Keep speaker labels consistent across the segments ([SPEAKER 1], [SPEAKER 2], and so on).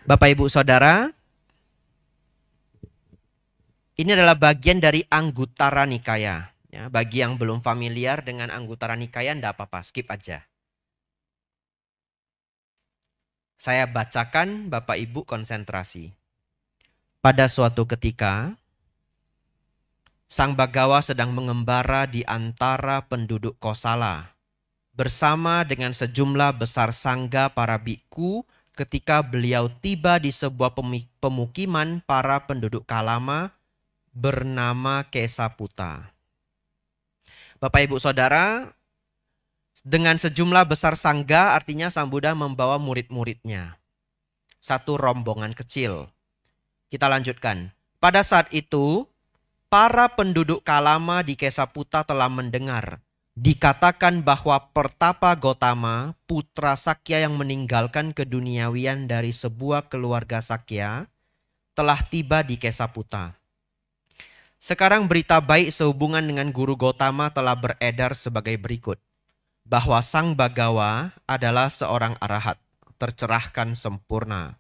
[SPEAKER 1] Bapak Ibu Saudara, ini adalah bagian dari Anguttara Nikaya. Ya, bagi yang belum familiar dengan Anguttara Nikaya, enggak apa-apa, skip aja. Saya bacakan, Bapak Ibu konsentrasi. Pada suatu ketika, Sang Bagawa sedang mengembara di antara penduduk Kosala, bersama dengan sejumlah besar sangga para biku ketika beliau tiba di sebuah pemukiman para penduduk Kalama bernama Kesaputa. Bapak Ibu Saudara, dengan sejumlah besar sangga artinya Sang Buddha membawa murid-muridnya. Satu rombongan kecil. Kita lanjutkan. Pada saat itu, para penduduk Kalama di Kesaputa telah mendengar dikatakan bahwa Pertapa Gotama, putra Sakya yang meninggalkan keduniawian dari sebuah keluarga Sakya, telah tiba di Kesaputa. Sekarang berita baik sehubungan dengan Guru Gotama telah beredar sebagai berikut. Bahwa Sang Bagawa adalah seorang arahat, tercerahkan sempurna.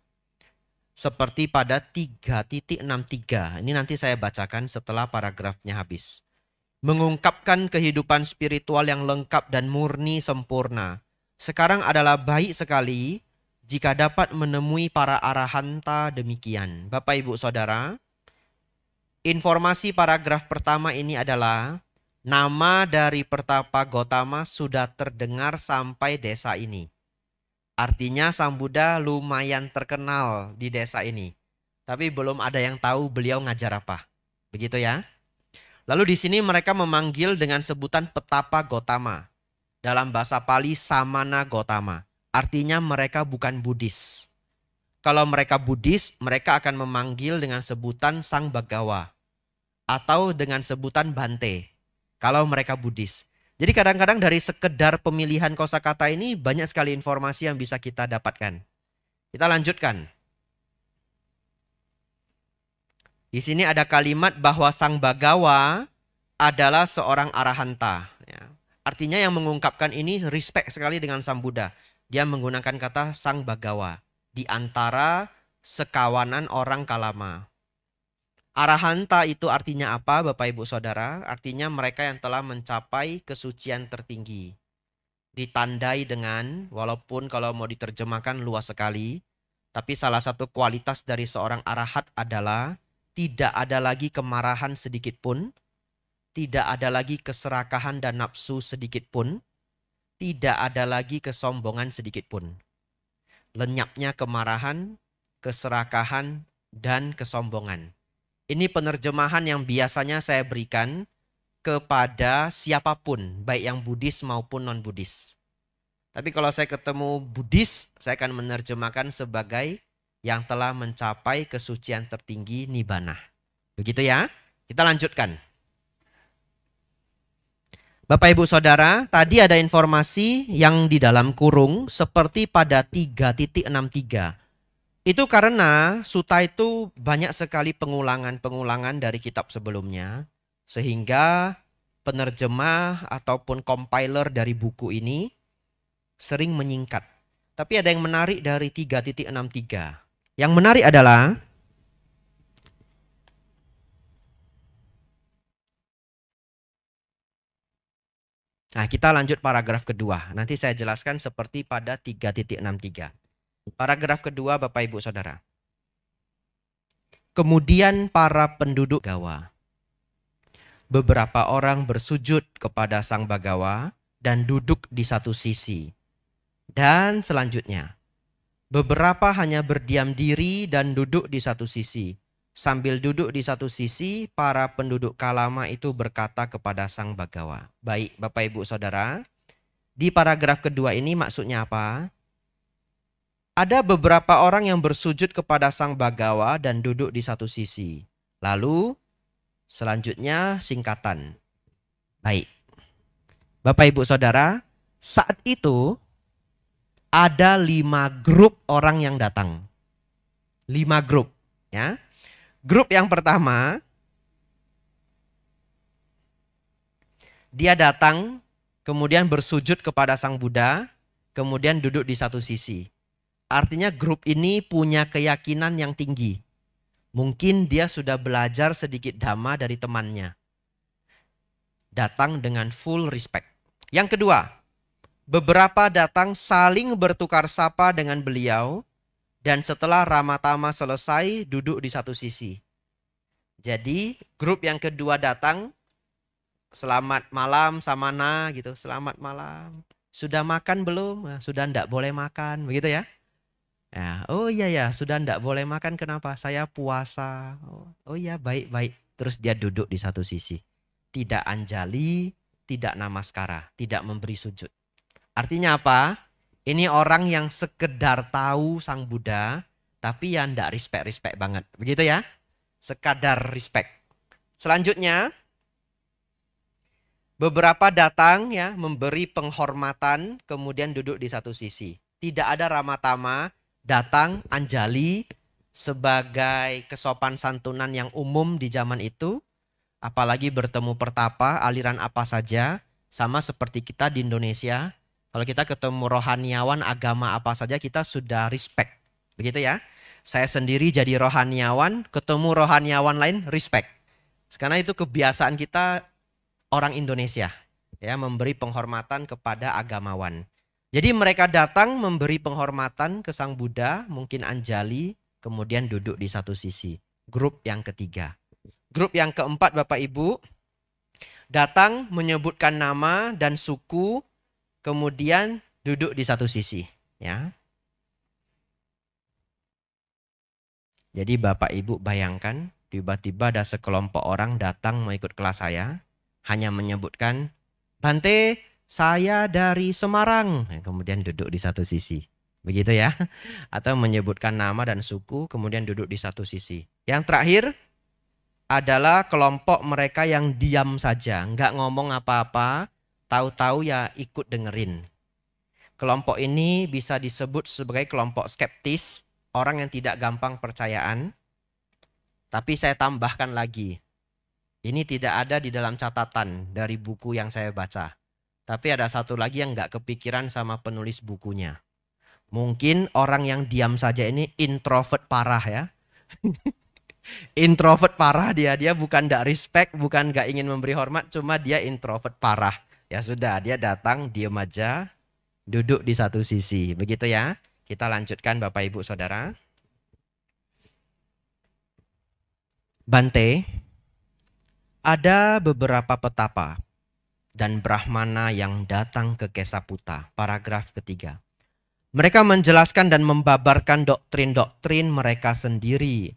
[SPEAKER 1] Seperti pada 3.63. Ini nanti saya bacakan setelah paragrafnya habis. Mengungkapkan kehidupan spiritual yang lengkap dan murni sempurna. Sekarang adalah baik sekali jika dapat menemui para arahanta demikian. Bapak Ibu Saudara, informasi paragraf pertama ini adalah nama dari Pertapa Gotama sudah terdengar sampai desa ini. Artinya Sang Buddha lumayan terkenal di desa ini. Tapi belum ada yang tahu beliau ngajar apa. Begitu ya. Lalu di sini mereka memanggil dengan sebutan Petapa Gotama. Dalam bahasa Pali Samana Gotama. Artinya mereka bukan Buddhis. Kalau mereka Buddhis, mereka akan memanggil dengan sebutan Sang Bagawa. Atau dengan sebutan Bante. Kalau mereka Buddhis. Jadi kadang-kadang dari sekedar pemilihan kosakata ini banyak sekali informasi yang bisa kita dapatkan. Kita lanjutkan. Di sini ada kalimat bahwa Sang Bagawa adalah seorang arahanta. Ya. Artinya yang mengungkapkan ini respect sekali dengan Sang Buddha. Dia menggunakan kata Sang Bagawa. Di antara sekawanan orang Kalama. Arahanta itu artinya apa Bapak Ibu Saudara? Artinya mereka yang telah mencapai kesucian tertinggi. Ditandai dengan, walaupun kalau mau diterjemahkan luas sekali, tapi salah satu kualitas dari seorang arahat adalah tidak ada lagi kemarahan sedikit pun, tidak ada lagi keserakahan dan nafsu sedikit pun, tidak ada lagi kesombongan sedikit pun. Lenyapnya kemarahan, keserakahan, dan kesombongan. Ini penerjemahan yang biasanya saya berikan kepada siapapun, baik yang Buddhis maupun non-Buddhis. Tapi kalau saya ketemu Buddhis, saya akan menerjemahkan sebagai yang telah mencapai kesucian tertinggi Nibbana. Begitu ya? Kita lanjutkan. Bapak Ibu Saudara, tadi ada informasi yang di dalam kurung seperti pada 3.63. Itu karena Sutta itu banyak sekali pengulangan-pengulangan dari kitab sebelumnya. Sehingga penerjemah ataupun compiler dari buku ini sering menyingkat. Tapi ada yang menarik dari 3.63. Yang menarik adalah nah, kita lanjut paragraf kedua. Nanti saya jelaskan seperti pada 3.63. Paragraf kedua Bapak Ibu Saudara. Kemudian para penduduk Gawa. Beberapa orang bersujud kepada Sang Bagawa dan duduk di satu sisi. Dan selanjutnya, beberapa hanya berdiam diri dan duduk di satu sisi. Sambil duduk di satu sisi, para penduduk Kalama itu berkata kepada Sang Bagawa. Baik, Bapak Ibu Saudara, di paragraf kedua ini maksudnya apa? Ada beberapa orang yang bersujud kepada Sang Bagawa dan duduk di satu sisi. Lalu, selanjutnya singkatan. Baik. Bapak Ibu Saudara, saat itu ada 5 grup orang yang datang. 5 grup. Ya. Grup yang pertama, dia datang, kemudian bersujud kepada Sang Buddha, kemudian duduk di satu sisi. Artinya grup ini punya keyakinan yang tinggi. Mungkin dia sudah belajar sedikit dhamma dari temannya. Datang dengan full respect. Yang kedua, beberapa datang saling bertukar sapa dengan beliau dan setelah Ramatama selesai duduk di satu sisi. Jadi grup yang kedua datang, selamat malam Samana gitu, selamat malam. Sudah makan belum? Nah, sudah ndak boleh makan, begitu ya? Ya, oh iya ya, sudah ndak boleh makan kenapa? Saya puasa. Oh iya, baik-baik. Terus dia duduk di satu sisi. Tidak anjali, tidak namaskara, tidak memberi sujud. Artinya apa? Ini orang yang sekedar tahu Sang Buddha, tapi ya ndak respect-respect banget. Begitu ya? Sekadar respect. Selanjutnya, beberapa datang ya, memberi penghormatan, kemudian duduk di satu sisi. Tidak ada ramatama, datang anjali sebagai kesopan santunan yang umum di zaman itu. Apalagi bertemu pertapa, aliran apa saja, sama seperti kita di Indonesia. Kalau kita ketemu rohaniawan agama apa saja, kita sudah respect. Begitu ya. Saya sendiri jadi rohaniawan, ketemu rohaniawan lain, respect. Karena itu kebiasaan kita orang Indonesia, ya, memberi penghormatan kepada agamawan. Jadi mereka datang memberi penghormatan ke Sang Buddha, mungkin anjali, kemudian duduk di satu sisi. Grup yang ketiga. Grup yang keempat Bapak Ibu, datang menyebutkan nama dan suku, kemudian duduk di satu sisi. Ya. Jadi Bapak Ibu bayangkan, tiba-tiba ada sekelompok orang datang mau ikut kelas saya, hanya menyebutkan, Bante, saya dari Semarang. Kemudian duduk di satu sisi. Begitu ya. Atau menyebutkan nama dan suku, kemudian duduk di satu sisi. Yang terakhir adalah kelompok mereka yang diam saja, nggak ngomong apa-apa, tahu-tahu ya ikut dengerin. Kelompok ini bisa disebut sebagai kelompok skeptis, orang yang tidak gampang percayaan. Tapi saya tambahkan lagi, ini tidak ada di dalam catatan dari buku yang saya baca. Tapi ada satu lagi yang nggak kepikiran sama penulis bukunya. Mungkin orang yang diam saja ini introvert parah ya. Introvert parah dia bukan nggak respect, bukan nggak ingin memberi hormat, cuma dia introvert parah. Ya sudah, dia datang diam aja, duduk di satu sisi. Begitu ya. Kita lanjutkan Bapak Ibu Saudara. Bante, ada beberapa petapa dan brahmana yang datang ke Kesaputa. Paragraf ketiga. Mereka menjelaskan dan membabarkan doktrin-doktrin mereka sendiri,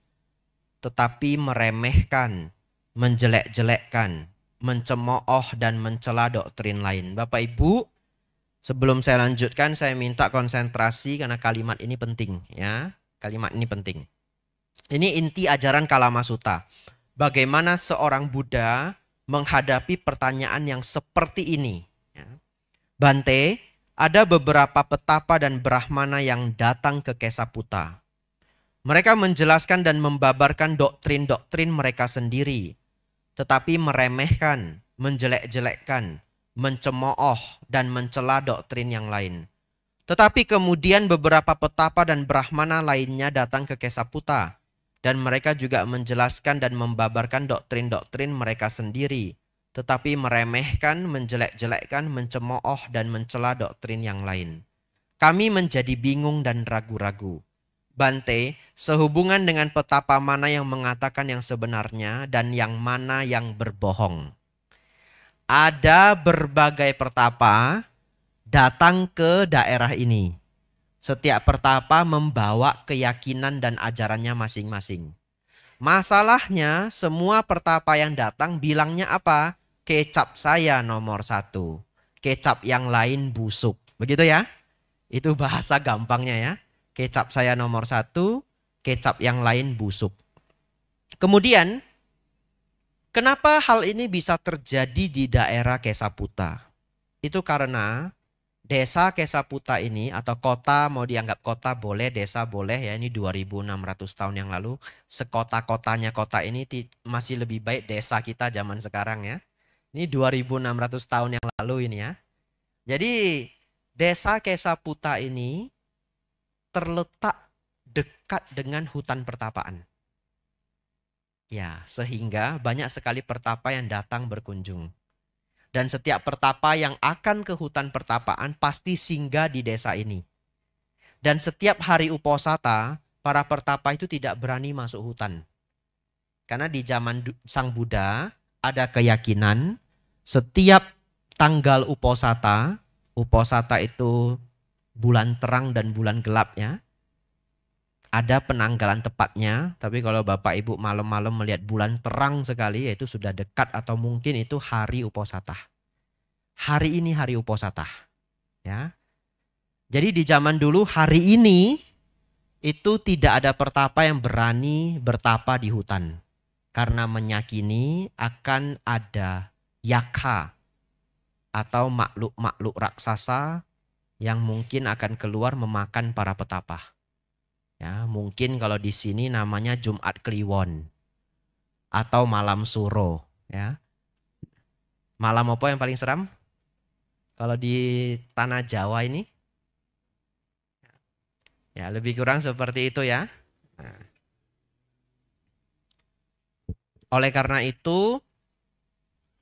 [SPEAKER 1] tetapi meremehkan, menjelek-jelekkan, mencemooh dan mencela doktrin lain. Bapak Ibu, sebelum saya lanjutkan saya minta konsentrasi karena kalimat ini penting ya. Kalimat ini penting. Ini inti ajaran Kalamasuta. Bagaimana seorang Buddha menghadapi pertanyaan yang seperti ini. Ya. Bante, ada beberapa petapa dan brahmana yang datang ke Kesaputa. Mereka menjelaskan dan membabarkan doktrin-doktrin mereka sendiri, tetapi meremehkan, menjelek-jelekkan, mencemooh, dan mencela doktrin yang lain. Tetapi kemudian beberapa petapa dan brahmana lainnya datang ke Kesaputa, dan mereka juga menjelaskan dan membabarkan doktrin-doktrin mereka sendiri, tetapi meremehkan, menjelek-jelekkan, mencemooh, dan mencela doktrin yang lain. Kami menjadi bingung dan ragu-ragu. Bante, sehubungan dengan petapa mana yang mengatakan yang sebenarnya dan yang mana yang berbohong. Ada berbagai petapa datang ke daerah ini. Setiap petapa membawa keyakinan dan ajarannya masing-masing. Masalahnya semua petapa yang datang bilangnya apa? Kecap saya nomor 1. Kecap yang lain busuk. Begitu ya? Itu bahasa gampangnya ya. Kecap saya nomor 1, kecap yang lain busuk. Kemudian, kenapa hal ini bisa terjadi di daerah Kesaputa? Itu karena desa Kesaputa ini atau kota, mau dianggap kota boleh, desa boleh ya, ini 2600 tahun yang lalu. Sekota-kotanya kota ini masih lebih baik desa kita zaman sekarang ya. Ini 2600 tahun yang lalu ini ya. Jadi desa Kesaputa ini terletak dekat dengan hutan pertapaan. Ya, sehingga banyak sekali pertapa yang datang berkunjung. Dan setiap pertapa yang akan ke hutan pertapaan pasti singgah di desa ini. Dan setiap hari Uposatha, para pertapa itu tidak berani masuk hutan. Karena di zaman Sang Buddha ada keyakinan setiap tanggal Uposatha, Uposatha itu bulan terang dan bulan gelap ya. Ada penanggalan tepatnya, tapi kalau Bapak Ibu malam-malam melihat bulan terang sekali, yaitu sudah dekat atau mungkin itu hari Uposatha. Hari ini hari Uposatha. Ya. Jadi di zaman dulu hari ini itu tidak ada pertapa yang berani bertapa di hutan. Karena meyakini akan ada yaka atau makhluk-makhluk raksasa yang mungkin akan keluar memakan para petapa. Ya, mungkin kalau di sini namanya Jumat Kliwon atau malam Suro, ya. Malam apa yang paling seram? Kalau di tanah Jawa ini? Ya, lebih kurang seperti itu ya. Nah. Oleh karena itu,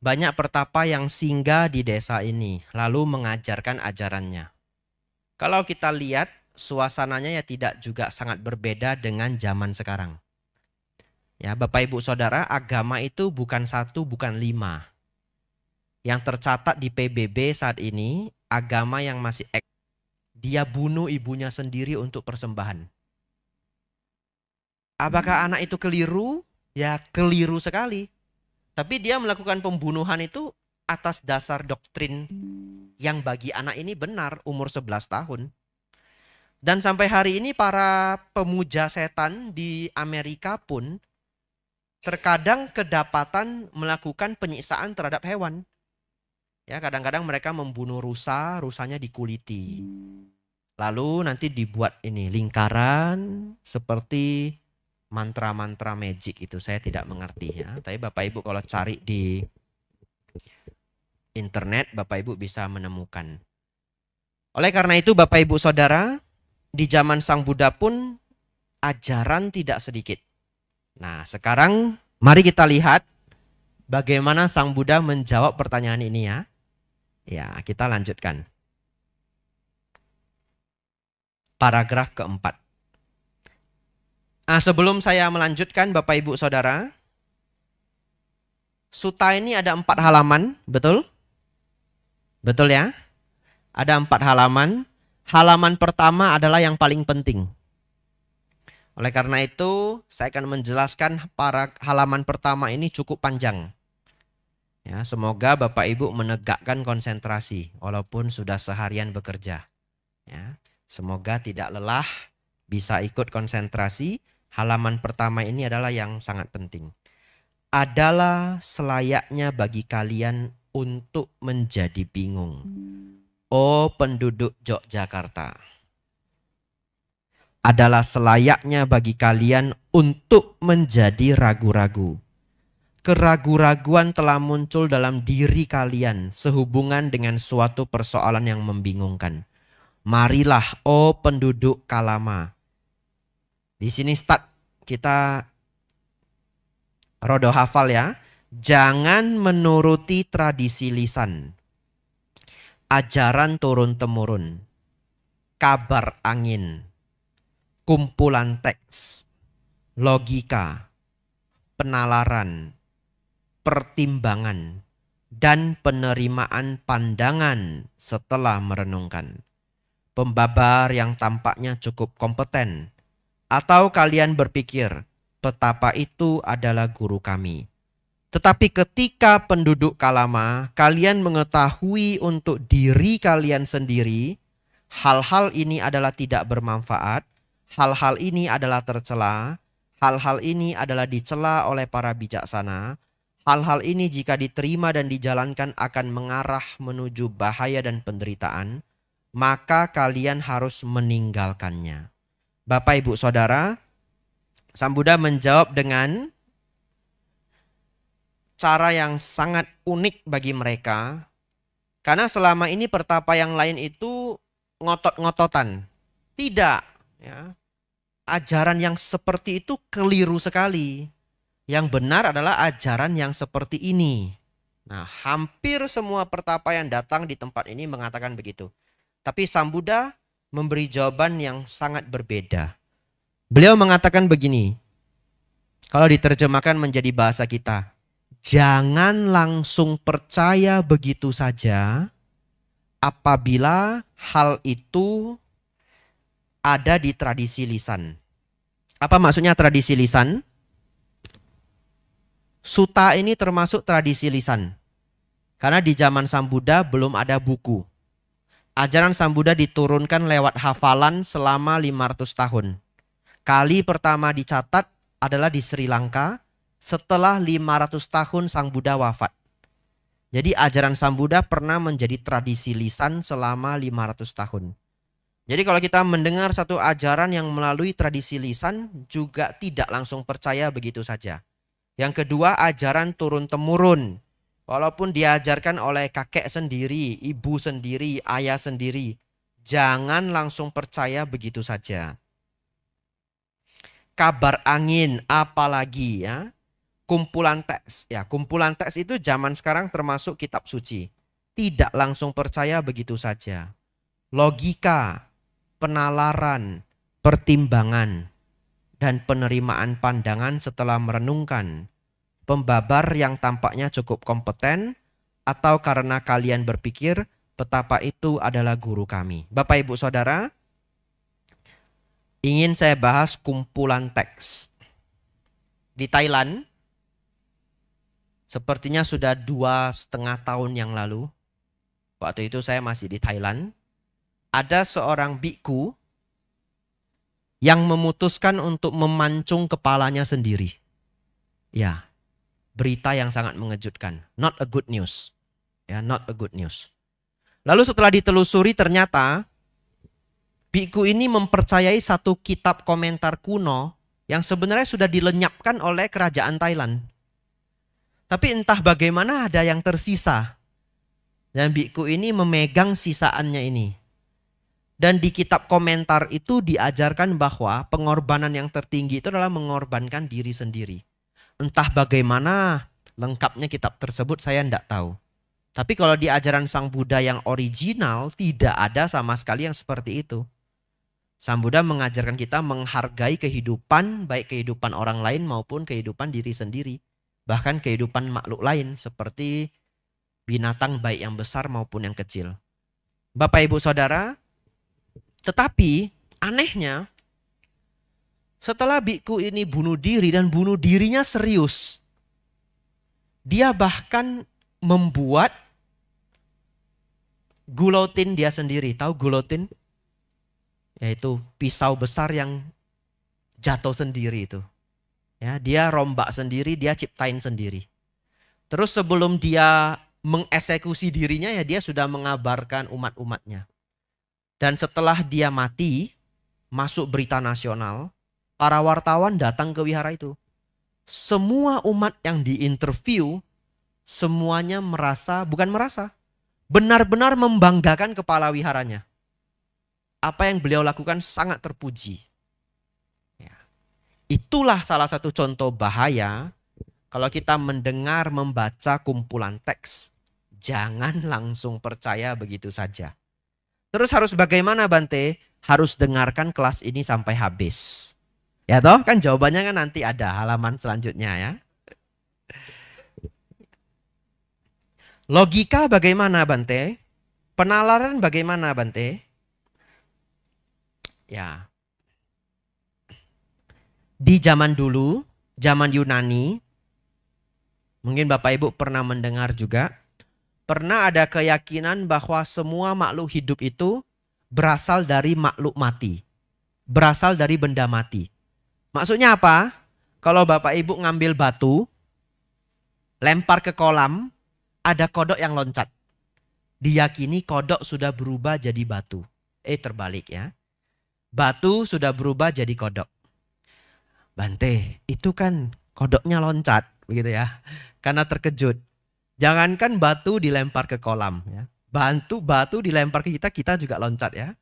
[SPEAKER 1] banyak pertapa yang singgah di desa ini, lalu mengajarkan ajarannya. Kalau kita lihat, suasananya ya tidak juga sangat berbeda dengan zaman sekarang. Ya, Bapak Ibu Saudara, agama itu bukan satu, bukan 5. Yang tercatat di PBB saat ini, agama yang masih dia bunuh ibunya sendiri untuk persembahan. Apakah anak itu keliru? Ya keliru sekali. Tapi dia melakukan pembunuhan itu atas dasar doktrin yang bagi anak ini benar, umur 11 tahun. Dan sampai hari ini para pemuja setan di Amerika pun terkadang kedapatan melakukan penyiksaan terhadap hewan. Ya, kadang-kadang mereka membunuh rusa, rusanya dikuliti. Lalu nanti dibuat ini lingkaran seperti mantra-mantra magic itu, saya tidak mengerti ya. Tapi Bapak Ibu kalau cari di internet, Bapak Ibu bisa menemukan. Oleh karena itu Bapak Ibu Saudara, di zaman Sang Buddha pun ajaran tidak sedikit. Nah, sekarang mari kita lihat bagaimana Sang Buddha menjawab pertanyaan ini ya. Ya, kita lanjutkan. Paragraf keempat. Sebelum saya melanjutkan Bapak Ibu Saudara, Sutta ini ada 4 halaman, betul? Betul ya? Ada 4 halaman. Halaman pertama adalah yang paling penting. Oleh karena itu, saya akan menjelaskan halaman pertama ini cukup panjang. Ya, semoga Bapak Ibu menegakkan konsentrasi walaupun sudah seharian bekerja. Ya, semoga tidak lelah, bisa ikut konsentrasi. Halaman pertama ini adalah yang sangat penting. Adalah selayaknya bagi kalian untuk menjadi bingung. Oh penduduk Yogyakarta. Adalah selayaknya bagi kalian untuk menjadi ragu-ragu. Keragu-raguan telah muncul dalam diri kalian sehubungan dengan suatu persoalan yang membingungkan. Marilah, oh penduduk Kalama. Di sini start kita rodo hafal ya. Jangan menuruti tradisi lisan. Ajaran turun-temurun. Kabar angin. Kumpulan teks. Logika. Penalaran. Pertimbangan. Dan penerimaan pandangan setelah merenungkan. Pembabar yang tampaknya cukup kompeten. Atau kalian berpikir, petapa itu adalah guru kami. Tetapi ketika penduduk Kalama, kalian mengetahui untuk diri kalian sendiri, hal-hal ini adalah tidak bermanfaat, hal-hal ini adalah tercela, hal-hal ini adalah dicela oleh para bijaksana, hal-hal ini jika diterima dan dijalankan akan mengarah menuju bahaya dan penderitaan, maka kalian harus meninggalkannya. Bapak Ibu Saudara, Sang Buddha menjawab dengan cara yang sangat unik bagi mereka. Karena selama ini pertapa yang lain itu ngotot-ngototan. Tidak. Ya. Ajaran yang seperti itu keliru sekali. Yang benar adalah ajaran yang seperti ini. Nah, hampir semua pertapa yang datang di tempat ini mengatakan begitu. Tapi Sang Buddha memberi jawaban yang sangat berbeda. Beliau mengatakan begini, kalau diterjemahkan menjadi bahasa kita, jangan langsung percaya begitu saja apabila hal itu ada di tradisi lisan. Apa maksudnya tradisi lisan? Sutta ini termasuk tradisi lisan. Karena di zaman Sang Buddha belum ada buku. Ajaran Sang Buddha diturunkan lewat hafalan selama 500 tahun. Kali pertama dicatat adalah di Sri Lanka setelah 500 tahun Sang Buddha wafat. Jadi ajaran Sang Buddha pernah menjadi tradisi lisan selama 500 tahun. Jadi kalau kita mendengar satu ajaran yang melalui tradisi lisan juga tidak langsung percaya begitu saja. Yang kedua, ajaran turun-temurun. Walaupun diajarkan oleh kakek sendiri, ibu sendiri, ayah sendiri, jangan langsung percaya begitu saja. Kabar angin, apalagi ya, kumpulan teks. Ya, kumpulan teks itu zaman sekarang termasuk kitab suci. Tidak langsung percaya begitu saja. Logika, penalaran, pertimbangan, dan penerimaan pandangan setelah merenungkan. Pembabar yang tampaknya cukup kompeten atau karena kalian berpikir betapa itu adalah guru kami. Bapak Ibu Saudara, ingin saya bahas kumpulan teks. Di Thailand, sepertinya sudah 2,5 tahun yang lalu, waktu itu saya masih di Thailand, ada seorang biku yang memutuskan untuk memancung kepalanya sendiri. Ya, berita yang sangat mengejutkan. Not a good news. Ya, not a good news. Lalu setelah ditelusuri ternyata biku ini mempercayai satu kitab komentar kuno yang sebenarnya sudah dilenyapkan oleh kerajaan Thailand. Tapi entah bagaimana ada yang tersisa. Dan biku ini memegang sisaannya ini. Dan di kitab komentar itu diajarkan bahwa pengorbanan yang tertinggi itu adalah mengorbankan diri sendiri. Entah bagaimana lengkapnya kitab tersebut saya tidak tahu. Tapi kalau di ajaran Sang Buddha yang original tidak ada sama sekali yang seperti itu. Sang Buddha mengajarkan kita menghargai kehidupan, baik kehidupan orang lain maupun kehidupan diri sendiri. Bahkan kehidupan makhluk lain seperti binatang baik yang besar maupun yang kecil. Bapak Ibu Saudara, tetapi anehnya setelah biku ini bunuh diri dan bunuh dirinya serius. Dia bahkan membuat gulotin dia sendiri. Tahu gulotin? Yaitu pisau besar yang jatuh sendiri itu. Ya, dia rombak sendiri, dia ciptain sendiri. Terus sebelum dia mengeksekusi dirinya ya dia sudah mengabarkan umat-umatnya. Dan setelah dia mati, masuk berita nasional, para wartawan datang ke wihara itu. Semua umat yang diinterview, semuanya benar-benar membanggakan kepala wiharanya. Apa yang beliau lakukan sangat terpuji. Ya. Itulah salah satu contoh bahaya kalau kita mendengar membaca kumpulan teks. Jangan langsung percaya begitu saja. Terus harus bagaimana Bante? Harus dengarkan kelas ini sampai habis. Ya toh, kan jawabannya kan nanti ada halaman selanjutnya ya. Logika bagaimana Bante? Penalaran bagaimana Bante? Ya. Di zaman dulu, zaman Yunani, mungkin Bapak Ibu pernah mendengar juga, pernah ada keyakinan bahwa semua makhluk hidup itu berasal dari makhluk mati. Berasal dari benda mati. Maksudnya apa? Kalau Bapak Ibu ngambil batu, lempar ke kolam, ada kodok yang loncat. Diyakini kodok sudah berubah jadi batu. Terbalik ya. Batu sudah berubah jadi kodok. Bante, itu kan kodoknya loncat, begitu ya. Karena terkejut. Jangankan batu dilempar ke kolam ya. Batu dilempar ke kita juga loncat ya.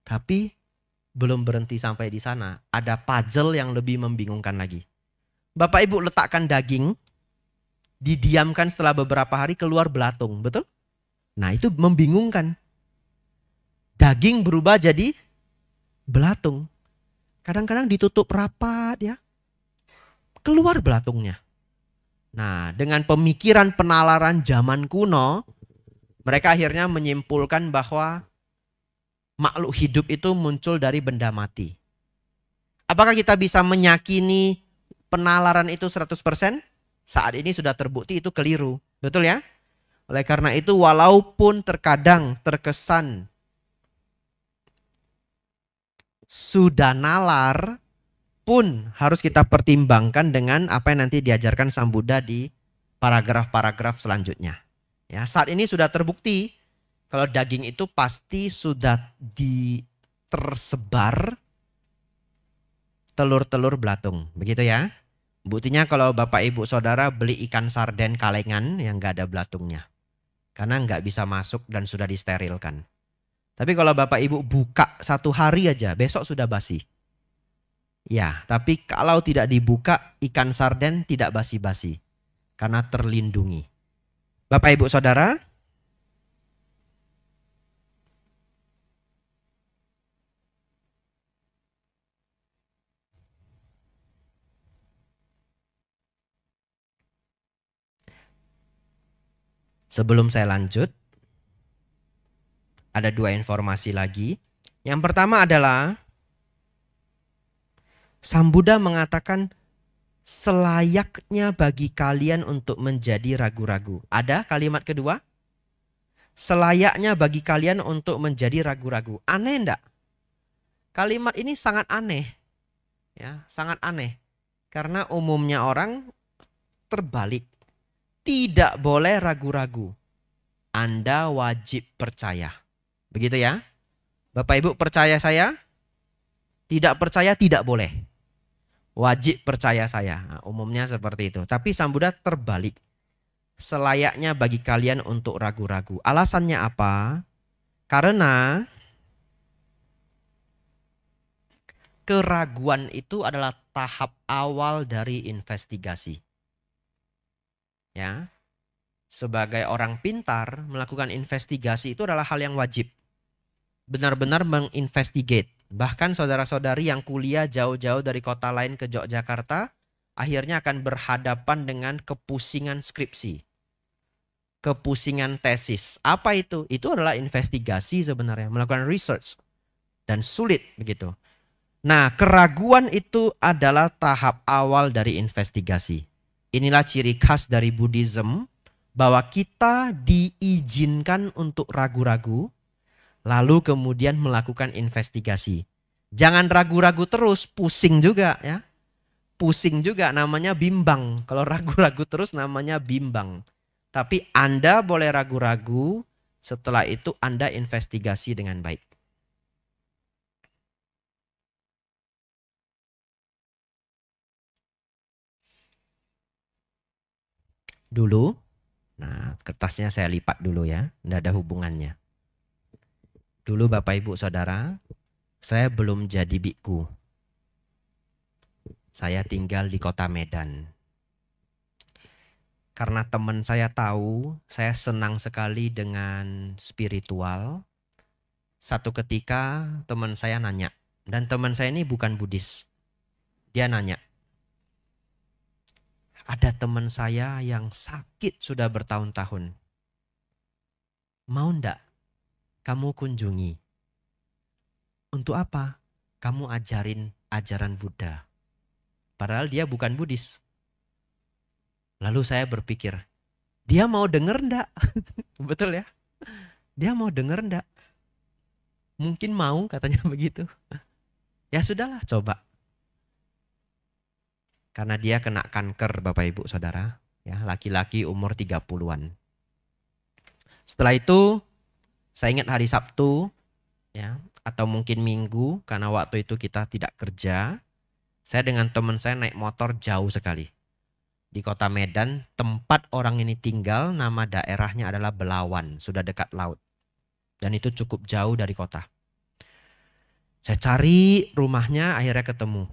[SPEAKER 1] Tapi Belum berhenti sampai di sana. Ada puzzle yang lebih membingungkan lagi. Bapak Ibu letakkan daging, didiamkan setelah beberapa hari keluar belatung, betul? Nah itu membingungkan. Daging berubah jadi belatung. Kadang-kadang ditutup rapat ya, keluar belatungnya. Nah dengan pemikiran penalaran zaman kuno, mereka akhirnya menyimpulkan bahwa makhluk hidup itu muncul dari benda mati. Apakah kita bisa meyakini penalaran itu 100%? Saat ini sudah terbukti itu keliru. Betul ya? Oleh karena itu walaupun terkadang terkesan sudah nalar, pun harus kita pertimbangkan dengan apa yang nanti diajarkan Sang Buddha di paragraf-paragraf selanjutnya. Ya, saat ini sudah terbukti kalau daging itu pasti sudah tersebar telur-telur belatung. Begitu ya. Buktinya kalau Bapak Ibu Saudara beli ikan sarden kalengan yang nggak ada belatungnya. Karena nggak bisa masuk dan sudah disterilkan. Tapi kalau Bapak Ibu buka 1 hari aja, besok sudah basi. Ya, tapi kalau tidak dibuka, ikan sarden tidak basi-basi. Karena terlindungi. Bapak Ibu Saudara, sebelum saya lanjut, ada 2 informasi lagi. Yang pertama adalah Sang Buddha mengatakan selayaknya bagi kalian untuk menjadi ragu-ragu. Ada kalimat kedua? Selayaknya bagi kalian untuk menjadi ragu-ragu. Aneh enggak? Kalimat ini sangat aneh. Ya, sangat aneh. Karena umumnya orang terbalik. Tidak boleh ragu-ragu. Anda wajib percaya. Begitu ya? Bapak Ibu percaya saya? Tidak percaya tidak boleh. Wajib percaya saya. Nah, umumnya seperti itu. Tapi Sang Buddha terbalik. Selayaknya bagi kalian untuk ragu-ragu. Alasannya apa? Karena keraguan itu adalah tahap awal dari investigasi. Ya. Sebagai orang pintar, melakukan investigasi itu adalah hal yang wajib. Benar-benar menginvestigate. Bahkan saudara-saudari yang kuliah jauh-jauh dari kota lain ke Yogyakarta, akhirnya akan berhadapan dengan kepusingan skripsi. Kepusingan tesis. Apa itu? Itu adalah investigasi sebenarnya, melakukan research. Dan sulit begitu. Nah, keraguan itu adalah tahap awal dari investigasi. Inilah ciri khas dari Buddhism, bahwa kita diizinkan untuk ragu-ragu, lalu kemudian melakukan investigasi. Jangan ragu-ragu terus, pusing juga ya. Pusing juga namanya bimbang. Kalau ragu-ragu terus namanya bimbang. Tapi Anda boleh ragu-ragu, setelah itu Anda investigasi dengan baik. Dulu, nah kertasnya saya lipat dulu ya, tidak ada hubungannya. Dulu Bapak Ibu Saudara, saya belum jadi biku. Saya tinggal di kota Medan. Karena teman saya tahu, saya senang sekali dengan spiritual. Satu ketika teman saya nanya, dan teman saya ini bukan Buddhis. Dia nanya, ada teman saya yang sakit sudah bertahun-tahun. Mau ndak kamu kunjungi? Untuk apa? Kamu ajarin ajaran Buddha. Padahal dia bukan Buddhis. Lalu saya berpikir, dia mau denger ndak? Betul ya? Dia mau denger ndak? Mungkin mau katanya begitu. Ya sudahlah coba. Karena dia kena kanker Bapak Ibu Saudara. Ya, laki-laki umur 30-an. Setelah itu saya ingat hari Sabtu ya, atau mungkin Minggu, karena waktu itu kita tidak kerja. Saya dengan teman saya naik motor jauh sekali. Di kota Medan, tempat orang ini tinggal, nama daerahnya adalah Belawan, sudah dekat laut. Dan itu cukup jauh dari kota. Saya cari rumahnya, akhirnya ketemu.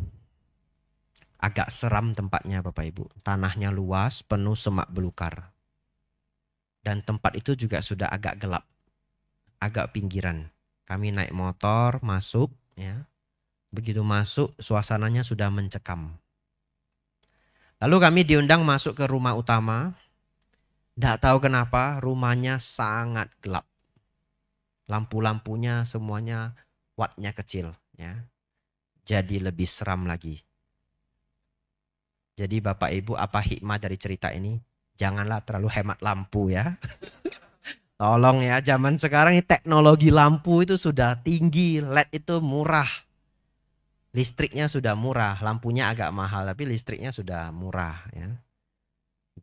[SPEAKER 1] Agak seram tempatnya Bapak Ibu. Tanahnya luas, penuh semak belukar. Dan tempat itu juga sudah agak gelap. Agak pinggiran. Kami naik motor, masuk. Ya. Begitu masuk, suasananya sudah mencekam. Lalu kami diundang masuk ke rumah utama. Tidak tahu kenapa rumahnya sangat gelap. Lampu-lampunya semuanya wattnya kecil. Ya. Jadi lebih seram lagi. Jadi Bapak Ibu, apa hikmah dari cerita ini? Janganlah terlalu hemat lampu ya. Tolong ya, zaman sekarang ini teknologi lampu itu sudah tinggi, LED itu murah. Listriknya sudah murah, lampunya agak mahal tapi listriknya sudah murah ya.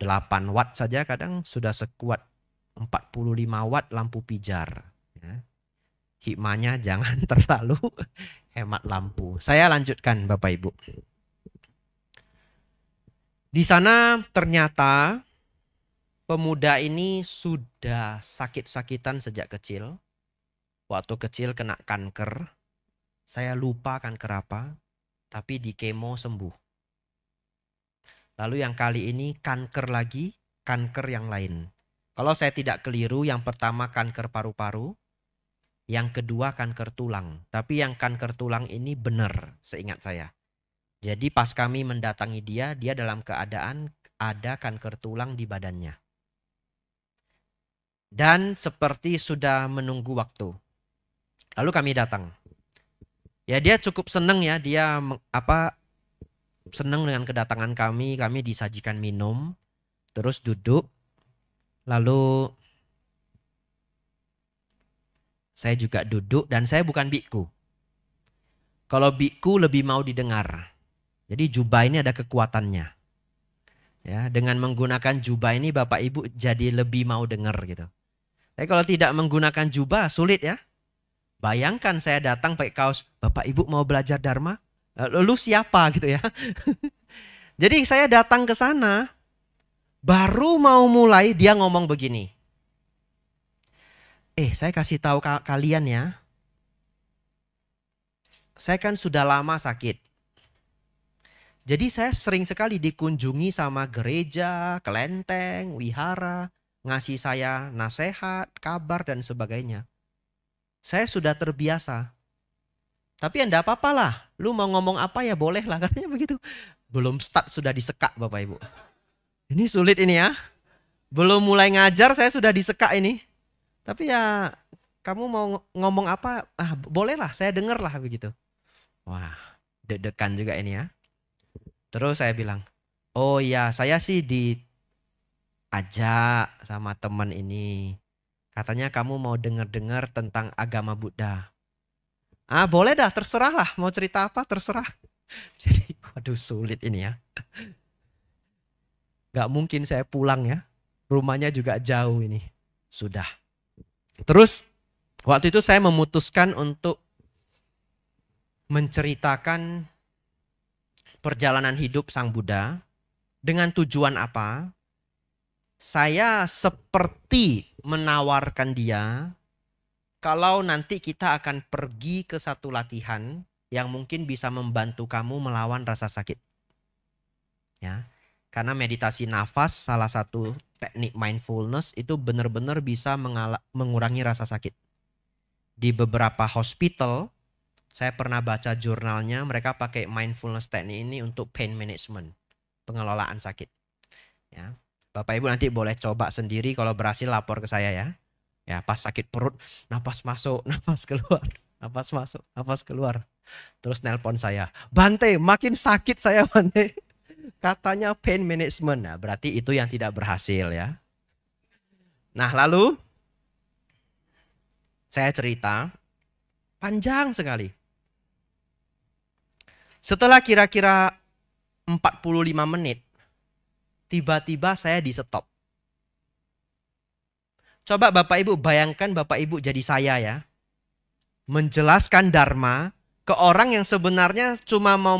[SPEAKER 1] 8 watt saja kadang sudah sekuat 45 watt lampu pijar ya. Hikmahnya jangan terlalu hemat lampu. Saya lanjutkan Bapak Ibu. Di sana ternyata pemuda ini sudah sakit-sakitan sejak kecil. Waktu kecil kena kanker. Saya lupa kanker apa, tapi di kemo sembuh. Lalu yang kali ini kanker lagi, kanker yang lain. Kalau saya tidak keliru, yang pertama kanker paru-paru, yang kedua kanker tulang. Tapi yang kanker tulang ini benar, seingat saya. Jadi pas kami mendatangi dia dalam keadaan ada kanker tulang di badannya. Dan seperti sudah menunggu waktu. Lalu kami datang. Ya dia cukup senang ya, dia senang dengan kedatangan kami disajikan minum, terus duduk, lalu saya juga duduk dan saya bukan biku. Kalau biku lebih mau didengar, jadi jubah ini ada kekuatannya. Ya, dengan menggunakan jubah ini Bapak Ibu jadi lebih mau dengar gitu. Tapi kalau tidak menggunakan jubah sulit ya. Bayangkan saya datang pakai kaos, Bapak Ibu mau belajar Dharma? Lu siapa gitu ya. Jadi saya datang ke sana, baru mau mulai dia ngomong begini. Saya kasih tahu kalian ya. Saya kan sudah lama sakit. Jadi saya sering sekali dikunjungi sama gereja, kelenteng, wihara, ngasih saya nasihat, kabar dan sebagainya. Saya sudah terbiasa. Tapi ya enggak apa-apa lah. Lu mau ngomong apa ya boleh lah. Katanya begitu. Belum start sudah disekak Bapak Ibu. Ini sulit ini ya. Belum mulai ngajar saya sudah disekak ini. Tapi ya kamu mau ngomong apa? Boleh lah saya denger lah begitu. Wah deg-degan juga ini ya. Terus saya bilang. Oh ya saya sih diajak sama teman ini. Katanya kamu mau dengar-dengar tentang agama Buddha. Boleh dah, terserah lah. Mau cerita apa, terserah. Jadi, waduh sulit ini ya. Gak mungkin saya pulang ya. Rumahnya juga jauh ini. Sudah. Terus, waktu itu saya memutuskan untuk menceritakan perjalanan hidup Sang Buddha. Dengan tujuan apa? Saya seperti menawarkan dia, kalau nanti kita akan pergi ke satu latihan yang mungkin bisa membantu kamu melawan rasa sakit. Ya. Karena meditasi nafas salah satu teknik mindfulness itu benar-benar bisa mengurangi rasa sakit. Di beberapa hospital, saya pernah baca jurnalnya, mereka pakai mindfulness teknik ini untuk pain management, pengelolaan sakit. Ya. Bapak Ibu nanti boleh coba sendiri, kalau berhasil lapor ke saya ya. Ya pas sakit perut, napas masuk, napas keluar, napas masuk, napas keluar. Terus nelpon saya, Bante makin sakit saya Bante. Katanya pain management, nah berarti itu yang tidak berhasil ya. Nah lalu saya cerita, panjang sekali. Setelah kira-kira 45 menit, tiba-tiba saya di stop. Coba Bapak Ibu bayangkan Bapak Ibu jadi saya ya. Menjelaskan Dharma ke orang yang sebenarnya cuma mau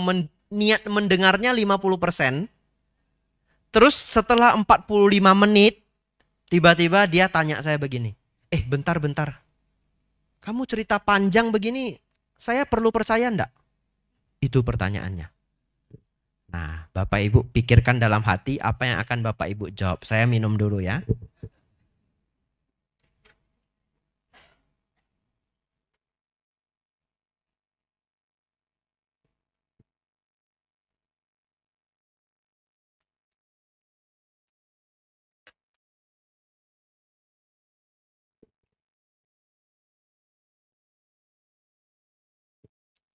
[SPEAKER 1] niat mendengarnya 50%. Terus setelah 45 menit, tiba-tiba dia tanya saya begini. Bentar. Kamu cerita panjang begini, saya perlu percaya enggak? Itu pertanyaannya. Nah, Bapak Ibu pikirkan dalam hati apa yang akan Bapak Ibu jawab. Saya minum dulu ya.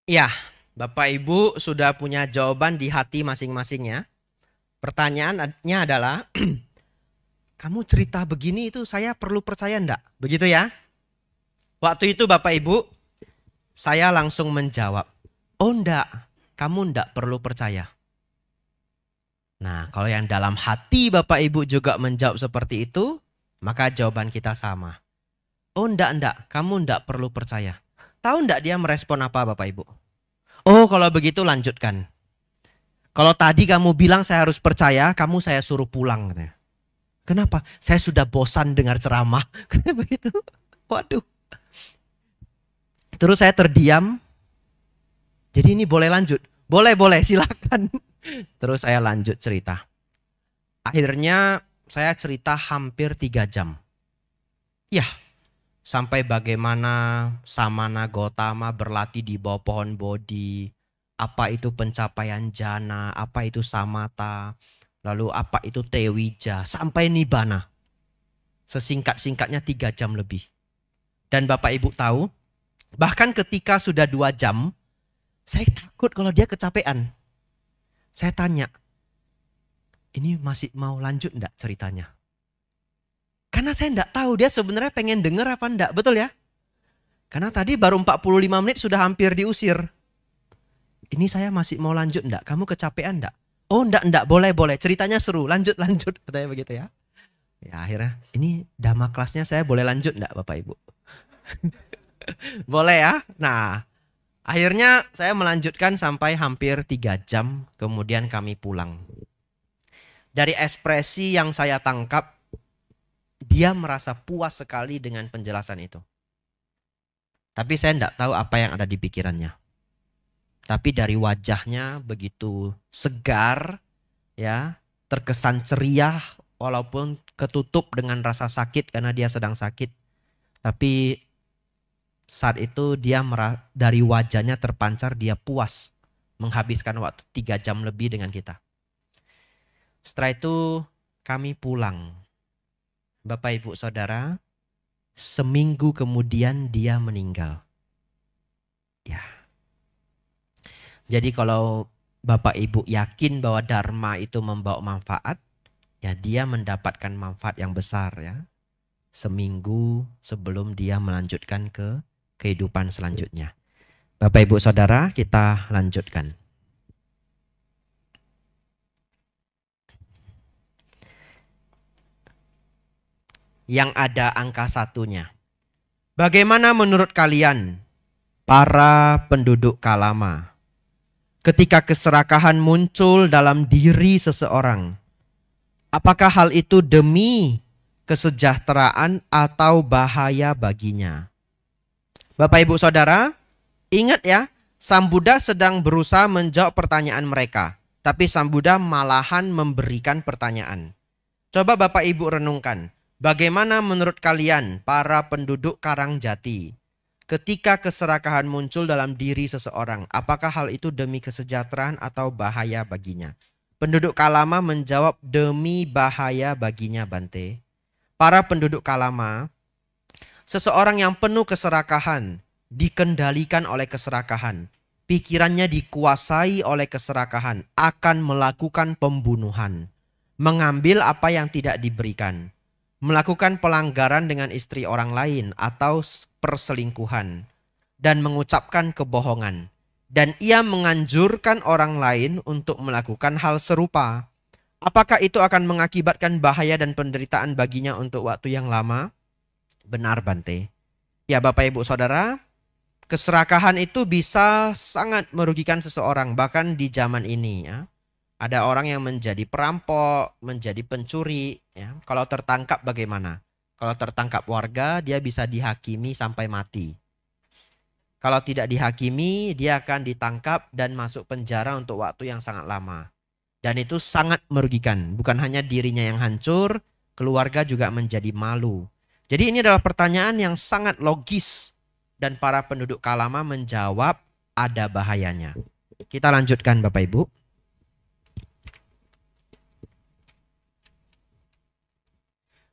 [SPEAKER 1] Ya, Bapak Ibu sudah punya jawaban di hati masing-masing ya. Pertanyaannya adalah, kamu cerita begini itu saya perlu percaya enggak? Begitu ya? Waktu itu Bapak Ibu, saya langsung menjawab, oh enggak, kamu enggak perlu percaya. Nah, kalau yang dalam hati Bapak Ibu juga menjawab seperti itu, maka jawaban kita sama. Oh enggak, kamu enggak perlu percaya. Tahu enggak dia merespon apa Bapak Ibu? Oh kalau begitu lanjutkan. Kalau tadi kamu bilang saya harus percaya, kamu saya suruh pulang. Kenapa? Saya sudah bosan dengar ceramah. Begitu. Waduh. Terus saya terdiam. Jadi ini boleh lanjut? Boleh, silakan. Terus saya lanjut cerita. Akhirnya saya cerita hampir 3 jam. Ya, sampai bagaimana Samana Gotama berlatih di bawah pohon Bodhi. Apa itu pencapaian jana, apa itu samatha, lalu apa itu tewija, sampai nibbana. Sesingkat-singkatnya 3 jam lebih. Dan Bapak Ibu tahu, bahkan ketika sudah 2 jam, saya takut kalau dia kecapean. Saya tanya, ini masih mau lanjut enggak ceritanya? Karena saya enggak tahu dia sebenarnya pengen denger apa enggak, betul ya? Karena tadi baru 45 menit sudah hampir diusir. Ini saya masih mau lanjut enggak? Kamu kecapean enggak? Oh enggak, boleh. Ceritanya seru, lanjut. Katanya begitu ya. Ya akhirnya, ini dhamma kelasnya saya boleh lanjut enggak Bapak Ibu? Boleh ya? Nah, akhirnya saya melanjutkan sampai hampir 3 jam, kemudian kami pulang. Dari ekspresi yang saya tangkap, dia merasa puas sekali dengan penjelasan itu. Tapi saya enggak tahu apa yang ada di pikirannya. Tapi dari wajahnya begitu segar, ya, terkesan ceria walaupun ketutup dengan rasa sakit karena dia sedang sakit. Tapi saat itu dia dari wajahnya terpancar dia puas menghabiskan waktu 3 jam lebih dengan kita. Setelah itu kami pulang. Bapak Ibu Saudara, seminggu kemudian dia meninggal. Ya. Jadi kalau Bapak Ibu yakin bahwa Dharma itu membawa manfaat, ya dia mendapatkan manfaat yang besar ya. Seminggu sebelum dia melanjutkan ke kehidupan selanjutnya. Bapak Ibu Saudara, kita lanjutkan. Yang ada angka 1-nya. Bagaimana menurut kalian, para penduduk Kalama, ketika keserakahan muncul dalam diri seseorang, apakah hal itu demi kesejahteraan atau bahaya baginya? Bapak Ibu Saudara, ingat ya, Sang Buddha sedang berusaha menjawab pertanyaan mereka, tapi Sang Buddha malahan memberikan pertanyaan. Coba Bapak Ibu renungkan, bagaimana menurut kalian para penduduk Karangjati, ketika keserakahan muncul dalam diri seseorang, apakah hal itu demi kesejahteraan atau bahaya baginya? Penduduk Kalama menjawab demi bahaya baginya, Bante. Para penduduk Kalama, seseorang yang penuh keserakahan, dikendalikan oleh keserakahan, pikirannya dikuasai oleh keserakahan, akan melakukan pembunuhan, mengambil apa yang tidak diberikan, melakukan pelanggaran dengan istri orang lain atau perselingkuhan, dan mengucapkan kebohongan. Dan ia menganjurkan orang lain untuk melakukan hal serupa. Apakah itu akan mengakibatkan bahaya dan penderitaan baginya untuk waktu yang lama? Benar, Bante. Ya Bapak Ibu Saudara, keserakahan itu bisa sangat merugikan seseorang, bahkan di zaman ini ya. Ada orang yang menjadi perampok, menjadi pencuri. Ya. Kalau tertangkap bagaimana? Kalau tertangkap warga, dia bisa dihakimi sampai mati. Kalau tidak dihakimi, dia akan ditangkap dan masuk penjara untuk waktu yang sangat lama. Dan itu sangat merugikan. Bukan hanya dirinya yang hancur, keluarga juga menjadi malu. Jadi ini adalah pertanyaan yang sangat logis. Dan para penduduk Kalama menjawab ada bahayanya. Kita lanjutkan Bapak Ibu.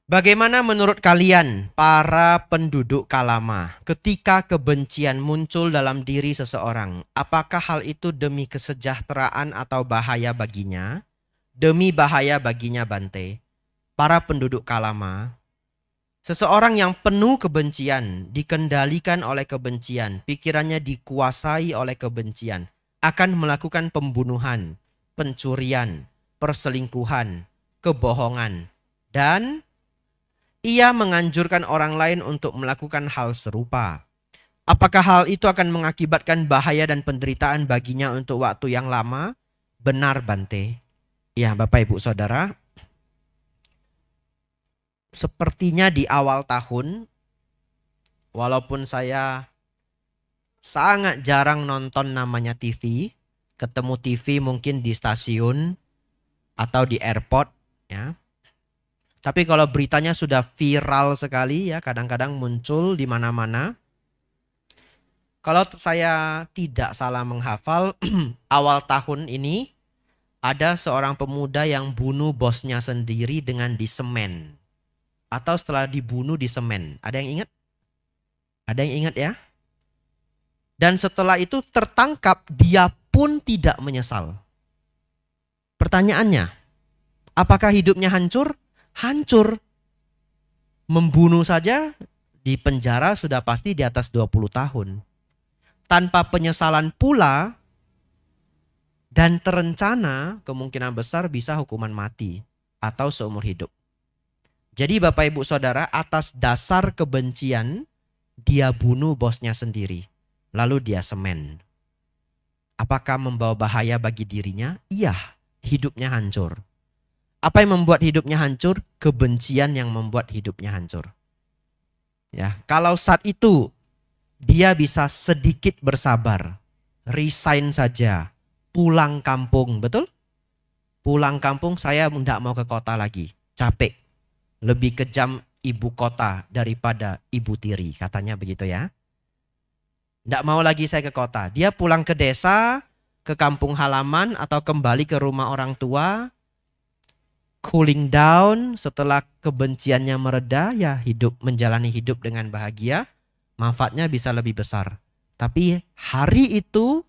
[SPEAKER 1] Bagaimana menurut kalian para penduduk Kalama ketika kebencian muncul dalam diri seseorang? Apakah hal itu demi kesejahteraan atau bahaya baginya? Demi bahaya baginya Bante. Para penduduk Kalama, seseorang yang penuh kebencian, dikendalikan oleh kebencian, pikirannya dikuasai oleh kebencian, akan melakukan pembunuhan, pencurian, perselingkuhan, kebohongan, dan ia menganjurkan orang lain untuk melakukan hal serupa. Apakah hal itu akan mengakibatkan bahaya dan penderitaan baginya untuk waktu yang lama? Benar Bante. Ya Bapak Ibu Saudara, sepertinya di awal tahun, walaupun saya sangat jarang nonton namanya TV, ketemu TV mungkin di stasiun atau di airport ya. Tapi kalau beritanya sudah viral sekali ya, kadang-kadang muncul di mana-mana. Kalau saya tidak salah menghafal, awal tahun ini ada seorang pemuda yang bunuh bosnya sendiri dengan disemen. Atau setelah dibunuh disemen. Ada yang ingat? Ada yang ingat ya? Dan setelah itu tertangkap, dia pun tidak menyesal. Pertanyaannya, apakah hidupnya hancur? Hancur. Membunuh saja di penjara sudah pasti di atas 20 tahun. Tanpa penyesalan pula dan terencana kemungkinan besar bisa hukuman mati atau seumur hidup. Jadi Bapak Ibu Saudara, atas dasar kebencian dia bunuh bosnya sendiri. Lalu dia semen. Apakah membawa bahaya bagi dirinya? Iya, hidupnya hancur. Apa yang membuat hidupnya hancur? Kebencian yang membuat hidupnya hancur. Ya, kalau saat itu dia bisa sedikit bersabar, resign saja, pulang kampung, betul? Pulang kampung, saya tidak mau ke kota lagi, capek. Lebih kejam ibu kota daripada ibu tiri, katanya begitu ya. Tidak mau lagi saya ke kota. Dia pulang ke desa, ke kampung halaman atau kembali ke rumah orang tua. Cooling down, setelah kebenciannya mereda, ya menjalani hidup dengan bahagia, manfaatnya bisa lebih besar. Tapi hari itu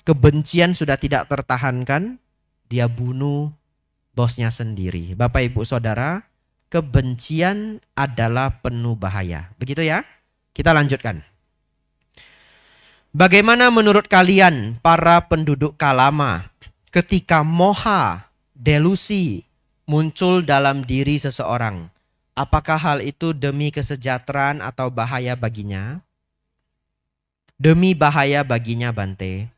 [SPEAKER 1] kebencian sudah tidak tertahankan, dia bunuh bosnya sendiri. Bapak Ibu Saudara, kebencian adalah penuh bahaya. Begitu ya? Kita lanjutkan. Bagaimana menurut kalian para penduduk Kalama ketika moha, delusi muncul dalam diri seseorang? Apakah hal itu demi kesejahteraan atau bahaya baginya? Demi bahaya baginya Bante.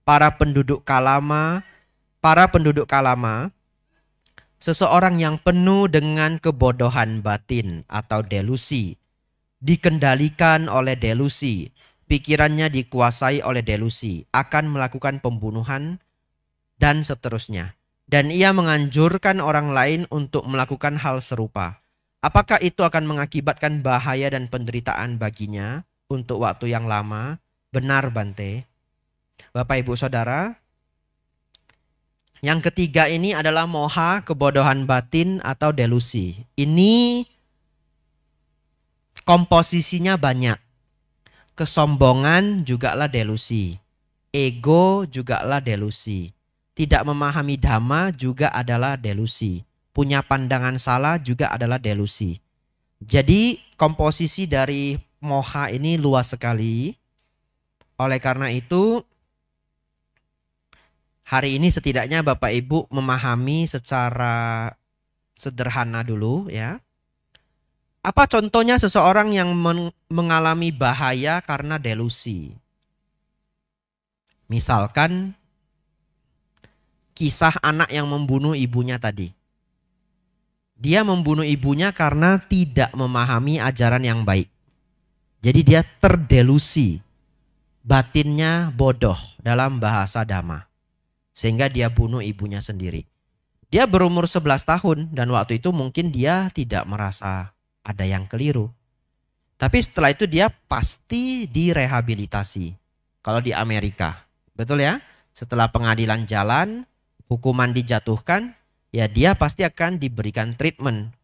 [SPEAKER 1] Para penduduk Kalama, seseorang yang penuh dengan kebodohan batin atau delusi, dikendalikan oleh delusi, pikirannya dikuasai oleh delusi, akan melakukan pembunuhan dan seterusnya. Dan ia menganjurkan orang lain untuk melakukan hal serupa. Apakah itu akan mengakibatkan bahaya dan penderitaan baginya untuk waktu yang lama? Benar Bante. Bapak Ibu Saudara, yang ketiga ini adalah moha, kebodohan batin atau delusi. Ini komposisinya banyak. Kesombongan jugalah delusi. Ego jugalah delusi. Tidak memahami dhamma juga adalah delusi. Punya pandangan salah juga adalah delusi. Jadi komposisi dari moha ini luas sekali. Oleh karena itu, hari ini setidaknya Bapak Ibu memahami secara sederhana dulu ya. Apa contohnya seseorang yang mengalami bahaya karena delusi? Misalkan kisah anak yang membunuh ibunya tadi. Dia membunuh ibunya karena tidak memahami ajaran yang baik. Jadi dia terdelusi. batinnya bodoh dalam bahasa Dhamma. Sehingga dia bunuh ibunya sendiri. Dia berumur 11 tahun dan waktu itu mungkin dia tidak merasa ada yang keliru. Tapi setelah itu dia pasti direhabilitasi. Kalau di Amerika, betul ya? Setelah pengadilan jalan, hukuman dijatuhkan, ya dia pasti akan diberikan treatment.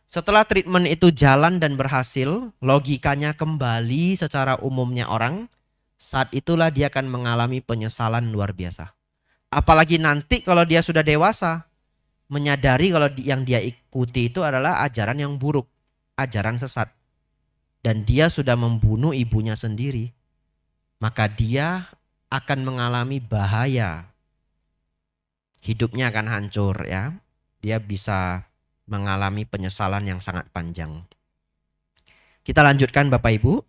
[SPEAKER 1] Setelah treatment itu jalan dan berhasil, logikanya kembali secara umumnya orang, saat itulah dia akan mengalami penyesalan luar biasa. Apalagi nanti kalau dia sudah dewasa, menyadari kalau yang dia ikuti itu adalah ajaran yang buruk, ajaran sesat. Dan dia sudah membunuh ibunya sendiri. Maka dia akan mengalami bahaya. Hidupnya akan hancur ya. Dia bisa mengalami penyesalan yang sangat panjang. Kita lanjutkan Bapak Ibu.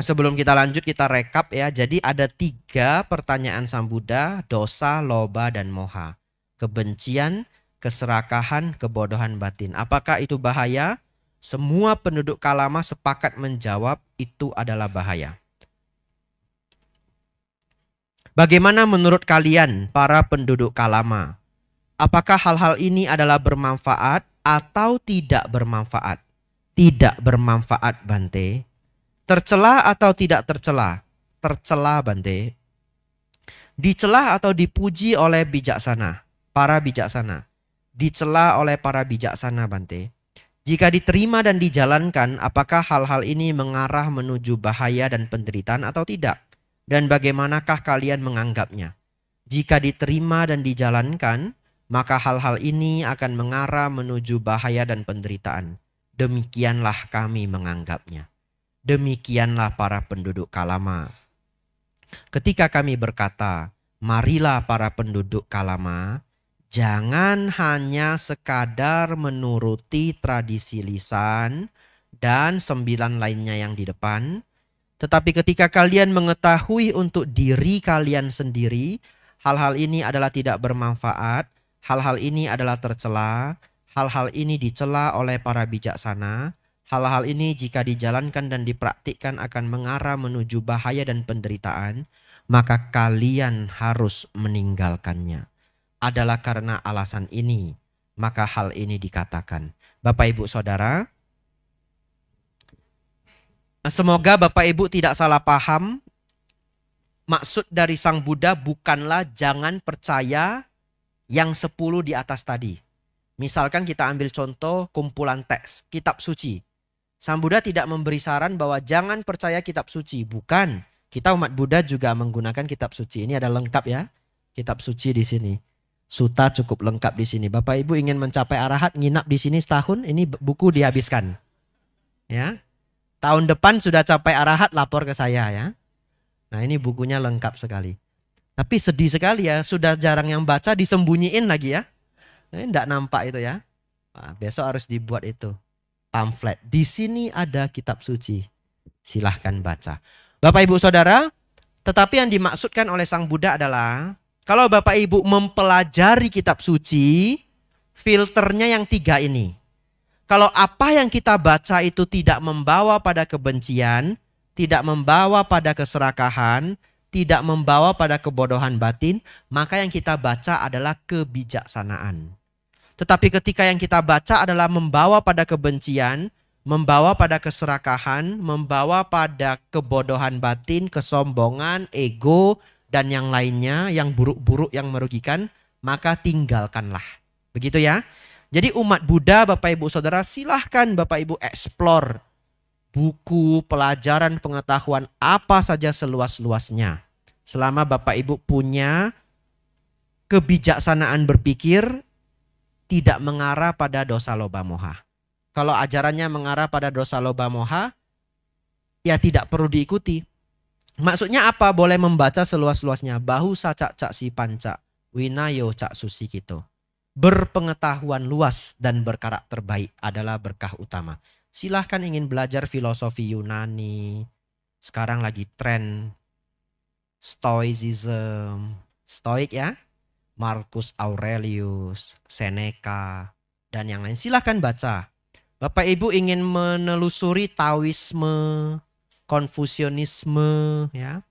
[SPEAKER 1] Sebelum kita lanjut kita rekap ya. Jadi ada 3 pertanyaan Sang Buddha, dosa, loba, dan moha. Kebencian, keserakahan, kebodohan batin. Apakah itu bahaya? Semua penduduk Kalama sepakat menjawab itu adalah bahaya. Bagaimana menurut kalian para penduduk Kalama? Apakah hal-hal ini adalah bermanfaat atau tidak bermanfaat? Tidak bermanfaat Bante. Tercela atau tidak tercela? Tercela Bante. Dicela atau dipuji oleh bijaksana? Para bijaksana. Dicela oleh para bijaksana Bante. Jika diterima dan dijalankan, apakah hal-hal ini mengarah menuju bahaya dan penderitaan atau tidak? Dan bagaimanakah kalian menganggapnya? Jika diterima dan dijalankan, maka hal-hal ini akan mengarah menuju bahaya dan penderitaan. Demikianlah kami menganggapnya. Demikianlah para penduduk Kalama. Ketika kami berkata, marilah para penduduk Kalama, jangan hanya sekadar menuruti tradisi lisan dan 9 lainnya yang di depan, tetapi ketika kalian mengetahui untuk diri kalian sendiri, hal-hal ini adalah tidak bermanfaat, hal-hal ini adalah tercela, hal-hal ini dicela oleh para bijaksana, hal-hal ini jika dijalankan dan dipraktikkan akan mengarah menuju bahaya dan penderitaan, maka kalian harus meninggalkannya. Adalah karena alasan ini, maka hal ini dikatakan. Bapak Ibu Saudara, semoga Bapak Ibu tidak salah paham. Maksud dari Sang Buddha bukanlah jangan percaya yang 10 di atas tadi. Misalkan kita ambil contoh kumpulan teks, kitab suci. Sang Buddha tidak memberi saran bahwa jangan percaya kitab suci. Bukan. Kita umat Buddha juga menggunakan kitab suci. Ini ada lengkap ya. Kitab suci di sini. Suta cukup lengkap di sini. Bapak Ibu ingin mencapai arahat, nginap di sini setahun, ini buku dihabiskan. Ya. Tahun depan sudah capai arahat, lapor ke saya ya. Nah, ini bukunya lengkap sekali. Tapi sedih sekali ya, sudah jarang yang baca, disembunyiin lagi ya. Ini enggak nampak itu ya. Nah, besok harus dibuat itu. Pamflet. Di sini ada kitab suci. Silahkan baca. Bapak Ibu Saudara, tetapi yang dimaksudkan oleh Sang Buddha adalah kalau Bapak Ibu mempelajari kitab suci, filternya yang 3 ini. Kalau apa yang kita baca itu tidak membawa pada kebencian, tidak membawa pada keserakahan, tidak membawa pada kebodohan batin, maka yang kita baca adalah kebijaksanaan. Tetapi ketika yang kita baca adalah membawa pada kebencian, membawa pada keserakahan, membawa pada kebodohan batin, kesombongan, ego, dan yang lainnya yang buruk-buruk yang merugikan, maka tinggalkanlah. Begitu ya. Jadi umat Buddha, Bapak Ibu Saudara, silahkan Bapak Ibu explore buku, pelajaran, pengetahuan apa saja seluas-luasnya. Selama Bapak Ibu punya kebijaksanaan berpikir, tidak mengarah pada dosa loba moha. Kalau ajarannya mengarah pada dosa loba moha, ya tidak perlu diikuti. Maksudnya apa? Boleh membaca seluas-luasnya. Bahu sacak cak si panca, winayo cak susi kito. Berpengetahuan luas dan berkarakter baik adalah berkah utama. Silahkan ingin belajar filosofi Yunani. Sekarang lagi tren Stoicism. Stoik ya. Marcus Aurelius, Seneca, dan yang lain. Silahkan baca. Bapak Ibu ingin menelusuri Taoisme, Konfusionisme, ya,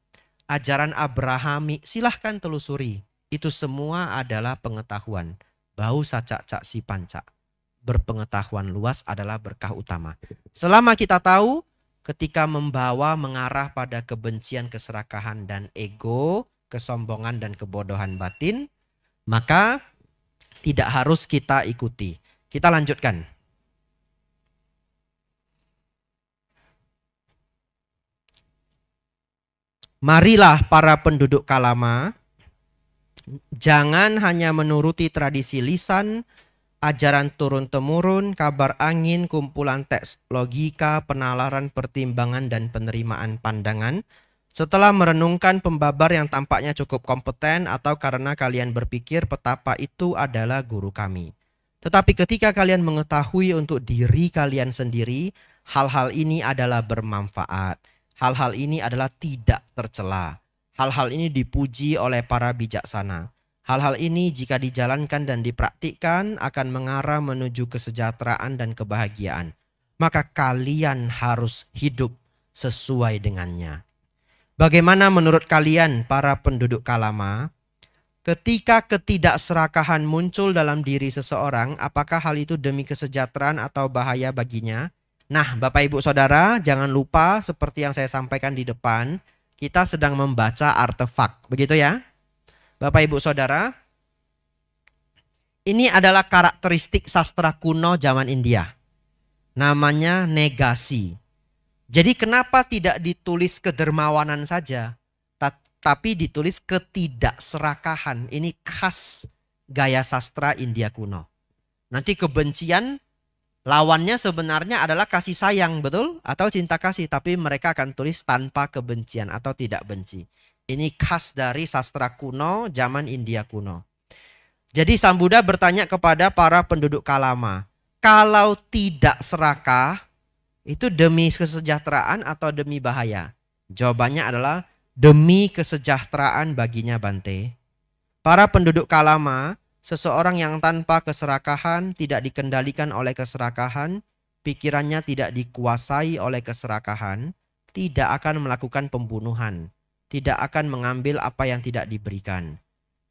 [SPEAKER 1] ajaran Abrahami, silahkan telusuri. Itu semua adalah pengetahuan. Bau sacak cak si pancak. Berpengetahuan luas adalah berkah utama. Selama kita tahu, ketika mengarah pada kebencian, keserakahan, dan ego, kesombongan, dan kebodohan batin, maka tidak harus kita ikuti. Kita lanjutkan. Marilah para penduduk Kalama, jangan hanya menuruti tradisi lisan, ajaran turun-temurun, kabar angin, kumpulan teks logika, penalaran, pertimbangan, dan penerimaan pandangan. Setelah merenungkan pembabar yang tampaknya cukup kompeten atau karena kalian berpikir petapa itu adalah guru kami. Tetapi ketika kalian mengetahui untuk diri kalian sendiri, hal-hal ini adalah bermanfaat. Hal-hal ini adalah tidak tercela. Hal-hal ini dipuji oleh para bijaksana. Hal-hal ini jika dijalankan dan dipraktikkan akan mengarah menuju kesejahteraan dan kebahagiaan. Maka kalian harus hidup sesuai dengannya. Bagaimana menurut kalian para penduduk Kalama? Ketika ketidakserakahan muncul dalam diri seseorang, apakah hal itu demi kesejahteraan atau bahaya baginya? Nah, Bapak Ibu Saudara, jangan lupa seperti yang saya sampaikan di depan, kita sedang membaca artefak, begitu ya? Bapak Ibu Saudara, ini adalah karakteristik sastra kuno zaman India. Namanya negasi. Jadi kenapa tidak ditulis kedermawanan saja, tapi ditulis ketidakserakahan. Ini khas gaya sastra India kuno. Nanti kebencian lawannya sebenarnya adalah kasih sayang, betul? Atau cinta kasih, tapi mereka akan tulis tanpa kebencian atau tidak benci. Ini khas dari sastra kuno zaman India kuno. Jadi Sang Buddha bertanya kepada para penduduk Kalama, kalau tidak serakah, itu demi kesejahteraan atau demi bahaya? Jawabannya adalah demi kesejahteraan baginya Bante. Para penduduk Kalama, seseorang yang tanpa keserakahan, tidak dikendalikan oleh keserakahan, pikirannya tidak dikuasai oleh keserakahan, tidak akan melakukan pembunuhan, tidak akan mengambil apa yang tidak diberikan,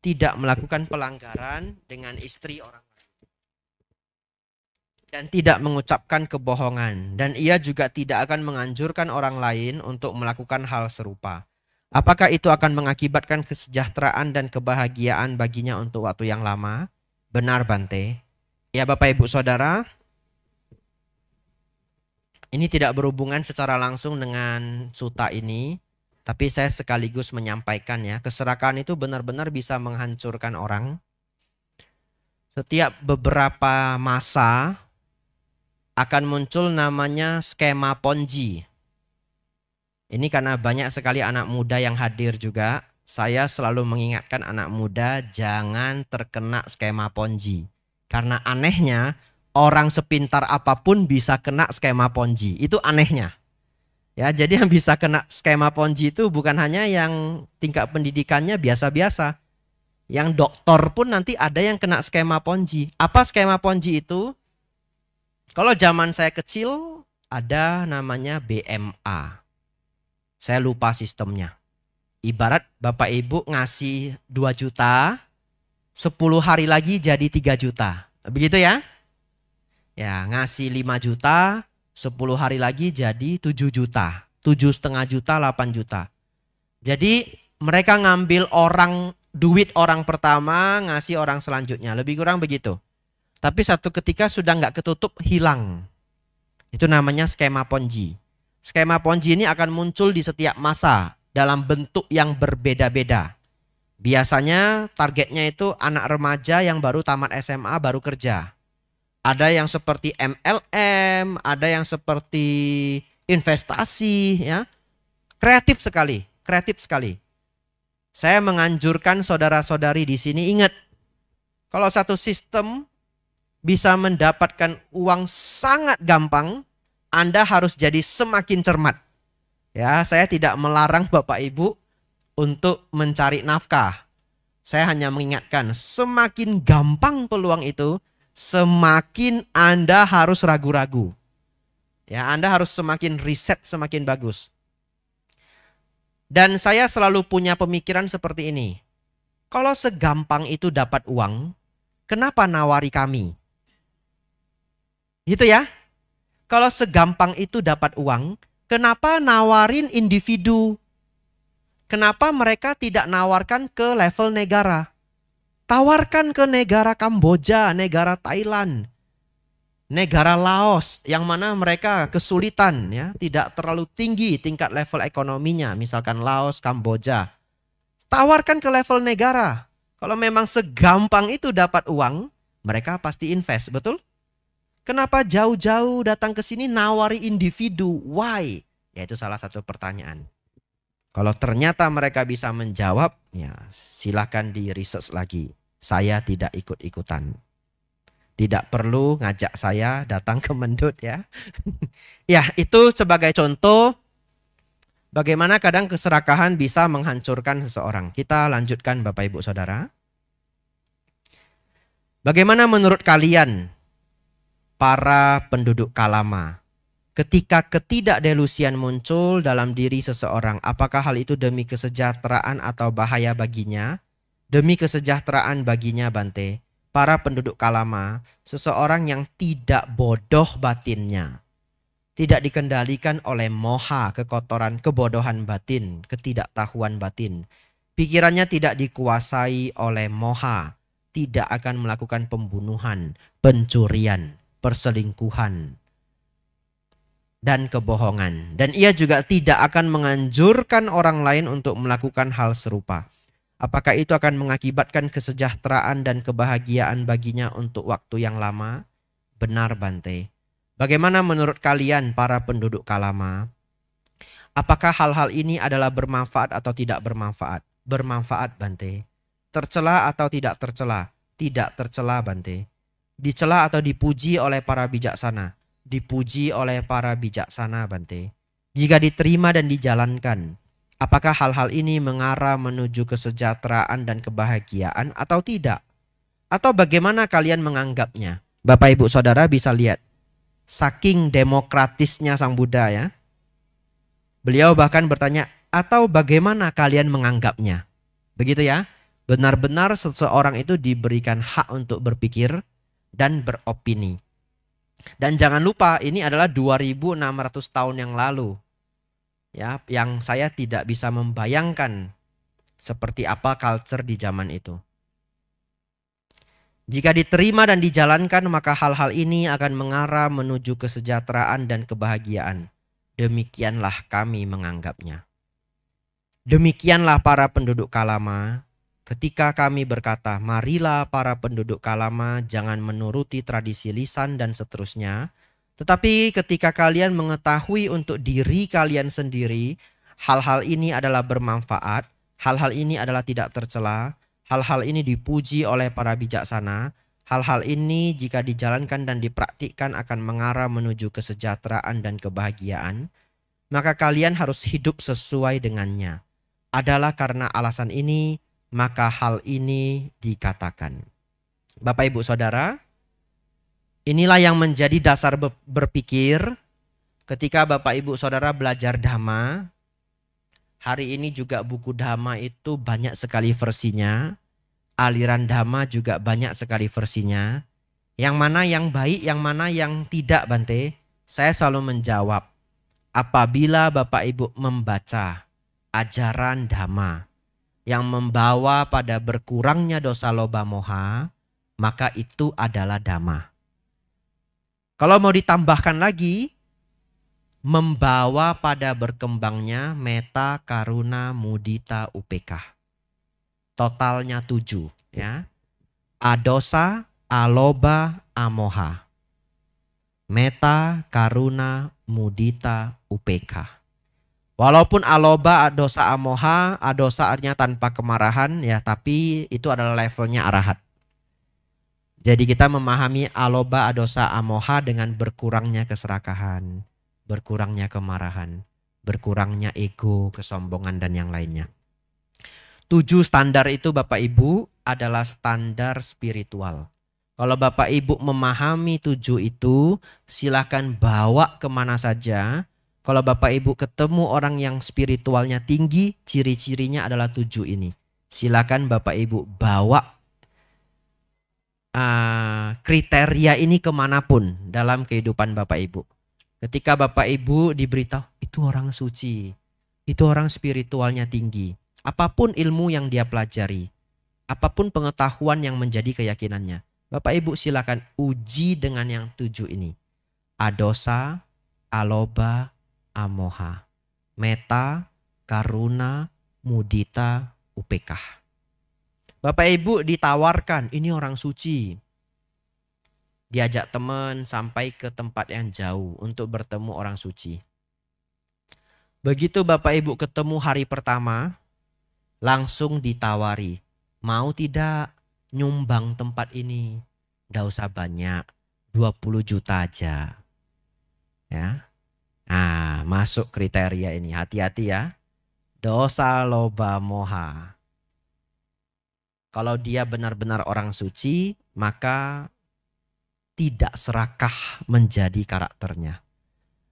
[SPEAKER 1] tidak melakukan pelanggaran dengan istri orang lain, dan tidak mengucapkan kebohongan, dan ia juga tidak akan menganjurkan orang lain untuk melakukan hal serupa. Apakah itu akan mengakibatkan kesejahteraan dan kebahagiaan baginya untuk waktu yang lama? Benar Bante. Ya Bapak Ibu Saudara, ini tidak berhubungan secara langsung dengan suta ini, tapi saya sekaligus menyampaikan ya, keserakahan itu benar-benar bisa menghancurkan orang. Setiap beberapa masa akan muncul namanya skema Ponzi. Ini karena banyak sekali anak muda yang hadir juga. Saya selalu mengingatkan anak muda jangan terkena skema Ponzi. Karena anehnya orang sepintar apapun bisa kena skema Ponzi. Itu anehnya. Ya, jadi yang bisa kena skema Ponzi itu bukan hanya yang tingkat pendidikannya biasa-biasa. Yang doktor pun nanti ada yang kena skema Ponzi. Apa skema Ponzi itu? Kalau zaman saya kecil ada namanya BMA. Saya lupa sistemnya. Ibarat Bapak Ibu ngasih 2 juta, 10 hari lagi jadi 3 juta. Begitu ya? Ya, ngasih 5 juta, 10 hari lagi jadi 7 juta. 7,5 juta, 8 juta. Jadi mereka ngambil duit orang pertama, ngasih orang selanjutnya. Lebih kurang begitu. Tapi satu ketika sudah nggak ketutup, hilang. Itu namanya skema Ponzi. Skema Ponzi ini akan muncul di setiap masa dalam bentuk yang berbeda-beda. Biasanya targetnya itu anak remaja yang baru tamat SMA baru kerja. Ada yang seperti MLM, ada yang seperti investasi, ya. Kreatif sekali, kreatif sekali. Saya menganjurkan saudara-saudari di sini ingat, kalau satu sistem bisa mendapatkan uang sangat gampang, Anda harus jadi semakin cermat. Ya, saya tidak melarang Bapak Ibu untuk mencari nafkah. Saya hanya mengingatkan, semakin gampang peluang itu, semakin Anda harus ragu-ragu. Ya, Anda harus semakin riset semakin bagus. Dan saya selalu punya pemikiran seperti ini. Kalau segampang itu dapat uang, kenapa nawari kami? Gitu ya. Kalau segampang itu dapat uang, kenapa nawarin individu? Kenapa mereka tidak nawarkan ke level negara? Tawarkan ke negara Kamboja, negara Thailand, negara Laos yang mana mereka kesulitan ya, tidak terlalu tinggi tingkat level ekonominya, misalkan Laos, Kamboja. Tawarkan ke level negara. Kalau memang segampang itu dapat uang, mereka pasti invest, betul? Kenapa jauh-jauh datang ke sini nawari individu? Why? Ya itu salah satu pertanyaan. Kalau ternyata mereka bisa menjawab, ya silakan di research lagi. Saya tidak ikut-ikutan. Tidak perlu ngajak saya datang ke Mendut ya. Ya itu sebagai contoh bagaimana kadang keserakahan bisa menghancurkan seseorang. Kita lanjutkan Bapak Ibu Saudara. Bagaimana menurut kalian para penduduk Kalama, ketika ketidakdelusian muncul dalam diri seseorang, apakah hal itu demi kesejahteraan atau bahaya baginya? Demi kesejahteraan baginya, Bante. Para penduduk Kalama, seseorang yang tidak bodoh batinnya, tidak dikendalikan oleh moha, kekotoran, kebodohan batin, ketidaktahuan batin. Pikirannya tidak dikuasai oleh moha, tidak akan melakukan pembunuhan, pencurian, perselingkuhan, dan kebohongan. Dan ia juga tidak akan menganjurkan orang lain untuk melakukan hal serupa. Apakah itu akan mengakibatkan kesejahteraan dan kebahagiaan baginya untuk waktu yang lama? Benar, Bante. Bagaimana menurut kalian para penduduk Kalama? Apakah hal-hal ini adalah bermanfaat atau tidak bermanfaat? Bermanfaat, Bante. Tercela atau tidak tercela? Tidak tercela, Bante. Dicela atau dipuji oleh para bijaksana? Dipuji oleh para bijaksana, Bante. Jika diterima dan dijalankan, apakah hal-hal ini mengarah menuju kesejahteraan dan kebahagiaan atau tidak? Atau bagaimana kalian menganggapnya? Bapak Ibu Saudara bisa lihat, saking demokratisnya Sang Buddha ya. Beliau bahkan bertanya, atau bagaimana kalian menganggapnya? Begitu ya. Benar-benar seseorang itu diberikan hak untuk berpikir dan beropini. Dan jangan lupa ini adalah 2600 tahun yang lalu. Ya, yang saya tidak bisa membayangkan seperti apa culture di zaman itu. Jika diterima dan dijalankan, maka hal-hal ini akan mengarah menuju kesejahteraan dan kebahagiaan. Demikianlah kami menganggapnya. Demikianlah para penduduk Kalama. Ketika kami berkata, marilah para penduduk Kalama jangan menuruti tradisi lisan dan seterusnya. Tetapi ketika kalian mengetahui untuk diri kalian sendiri, hal-hal ini adalah bermanfaat, hal-hal ini adalah tidak tercela, hal-hal ini dipuji oleh para bijaksana, hal-hal ini jika dijalankan dan dipraktikkan akan mengarah menuju kesejahteraan dan kebahagiaan, maka kalian harus hidup sesuai dengannya. Adalah karena alasan ini, maka hal ini dikatakan. Bapak Ibu Saudara, inilah yang menjadi dasar berpikir ketika Bapak Ibu Saudara belajar Dhamma. Hari ini juga buku Dhamma itu banyak sekali versinya. Aliran Dhamma juga banyak sekali versinya. Yang mana yang baik, yang mana yang tidak, Bante? Saya selalu menjawab, apabila Bapak Ibu membaca ajaran Dhamma yang membawa pada berkurangnya dosa loba moha, maka itu adalah Dhamma. Kalau mau ditambahkan lagi, membawa pada berkembangnya meta, karuna, mudita, upekah. Totalnya 7 ya. Adosa, aloba, amoha. Meta, karuna, mudita, upekah. Walaupun aloba, adosa, amoha, adosa artinya tanpa kemarahan ya, tapi itu adalah levelnya arahat. Jadi kita memahami aloba, adosa, amoha dengan berkurangnya keserakahan, berkurangnya kemarahan, berkurangnya ego, kesombongan dan yang lainnya. 7 standar itu Bapak Ibu adalah standar spiritual. Kalau Bapak Ibu memahami 7 itu, silakan bawa kemana saja. Kalau Bapak Ibu ketemu orang yang spiritualnya tinggi, ciri-cirinya adalah 7 ini. Silakan Bapak Ibu bawa kriteria ini kemanapun dalam kehidupan Bapak Ibu. Ketika Bapak Ibu diberitahu, itu orang suci, itu orang spiritualnya tinggi. Apapun ilmu yang dia pelajari, apapun pengetahuan yang menjadi keyakinannya, Bapak Ibu silakan uji dengan yang 7 ini. Adosa, aloba, amoha, meta, karuna, mudita, upekah. Bapak Ibu ditawarkan, ini orang suci. Diajak teman sampai ke tempat yang jauh untuk bertemu orang suci. Begitu Bapak Ibu ketemu hari pertama, langsung ditawari. Mau tidak nyumbang tempat ini? Nggak usah banyak, 20 juta aja. Ya. Nah, masuk kriteria ini. Hati-hati ya. Dosa, loba, moha. Kalau dia benar-benar orang suci, maka tidak serakah menjadi karakternya.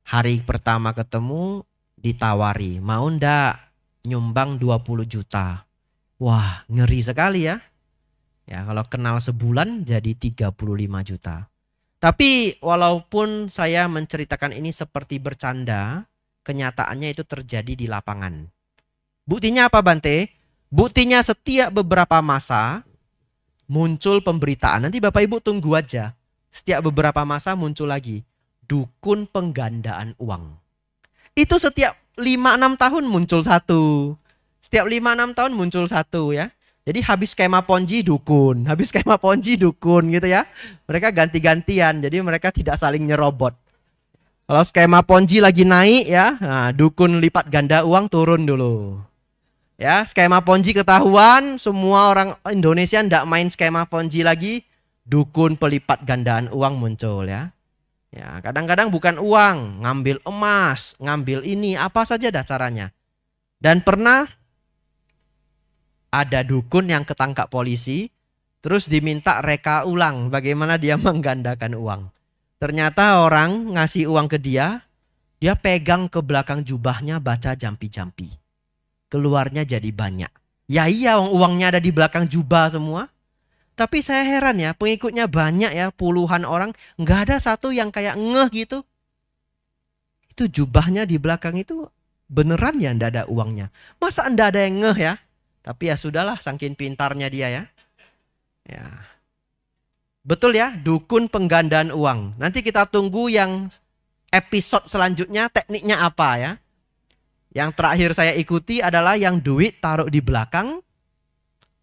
[SPEAKER 1] Hari pertama ketemu ditawari, mau ndak nyumbang 20 juta. Wah, ngeri sekali ya. Ya, kalau kenal sebulan jadi 35 juta. Tapi walaupun saya menceritakan ini seperti bercanda, kenyataannya itu terjadi di lapangan. Buktinya apa Bante? Buktinya setiap beberapa masa muncul pemberitaan. Nanti Bapak Ibu tunggu aja. Setiap beberapa masa muncul lagi dukun penggandaan uang. Itu setiap 5-6 tahun muncul satu. Setiap 5-6 tahun muncul satu ya. Jadi habis skema Ponzi dukun, habis skema Ponzi dukun gitu ya. Mereka ganti-gantian, jadi mereka tidak saling nyerobot. Kalau skema Ponzi lagi naik ya, nah, dukun lipat ganda uang turun dulu. Ya, skema Ponzi ketahuan, semua orang Indonesia ndak main skema Ponzi lagi. Dukun pelipat gandaan uang muncul ya. Ya, kadang-kadang bukan uang, ngambil emas, ngambil ini, apa saja dah caranya. Dan pernah ada dukun yang ketangkap polisi, terus diminta reka ulang bagaimana dia menggandakan uang. Ternyata orang ngasih uang ke dia pegang ke belakang jubahnya baca jampi-jampi. Keluarnya jadi banyak. Ya iya, uangnya ada di belakang jubah semua. Tapi saya heran ya, pengikutnya banyak ya, puluhan orang, nggak ada satu yang kayak ngeh gitu. Itu jubahnya di belakang itu beneran ya ndak ada uangnya. Masa ndak ada yang ngeh ya? Tapi ya sudahlah, saking pintarnya dia ya. Ya. Betul ya, dukun penggandaan uang. Nanti kita tunggu yang episode selanjutnya tekniknya apa ya. Yang terakhir saya ikuti adalah yang duit taruh di belakang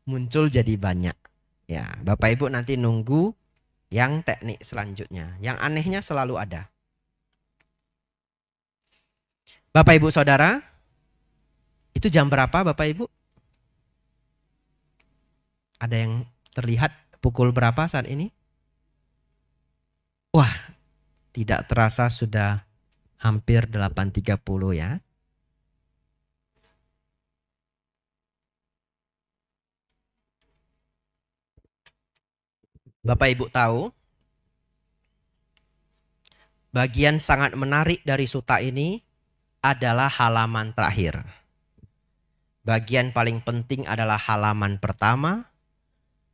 [SPEAKER 1] muncul jadi banyak. Ya, Bapak Ibu nanti nunggu yang teknik selanjutnya. Yang anehnya selalu ada. Bapak Ibu Saudara, itu jam berapa Bapak Ibu? Ada yang terlihat pukul berapa saat ini? Wah, tidak terasa sudah hampir 8.30 ya. Bapak Ibu tahu, bagian sangat menarik dari suta ini adalah halaman terakhir. Bagian paling penting adalah halaman pertama.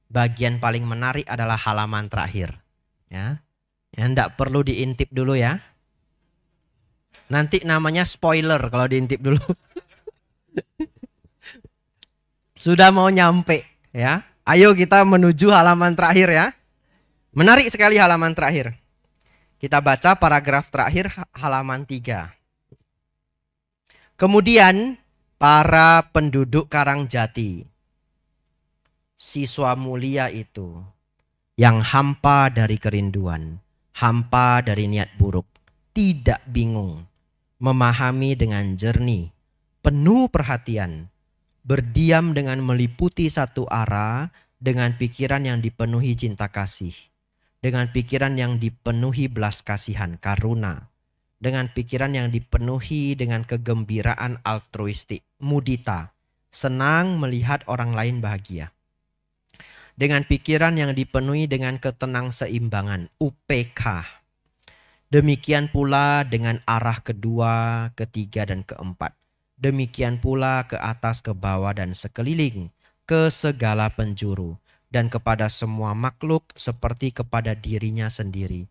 [SPEAKER 1] Bagian paling menarik adalah halaman terakhir. Ya, enggak perlu diintip dulu ya. Nanti namanya spoiler kalau diintip dulu. Sudah mau nyampe ya. Ayo kita menuju halaman terakhir ya. Menarik sekali halaman terakhir. Kita baca paragraf terakhir halaman 3. Kemudian para penduduk Karangjati, siswa mulia itu yang hampa dari kerinduan, hampa dari niat buruk, tidak bingung, memahami dengan jernih, penuh perhatian, berdiam dengan meliputi satu arah, dengan pikiran yang dipenuhi cinta kasih, dengan pikiran yang dipenuhi belas kasihan, karuna, dengan pikiran yang dipenuhi dengan kegembiraan altruistik, mudita, senang melihat orang lain bahagia, dengan pikiran yang dipenuhi dengan ketenang seimbangan, UPK, Demikian pula dengan arah kedua, ketiga, dan keempat. Demikian pula ke atas, ke bawah, dan sekeliling, ke segala penjuru, dan kepada semua makhluk seperti kepada dirinya sendiri.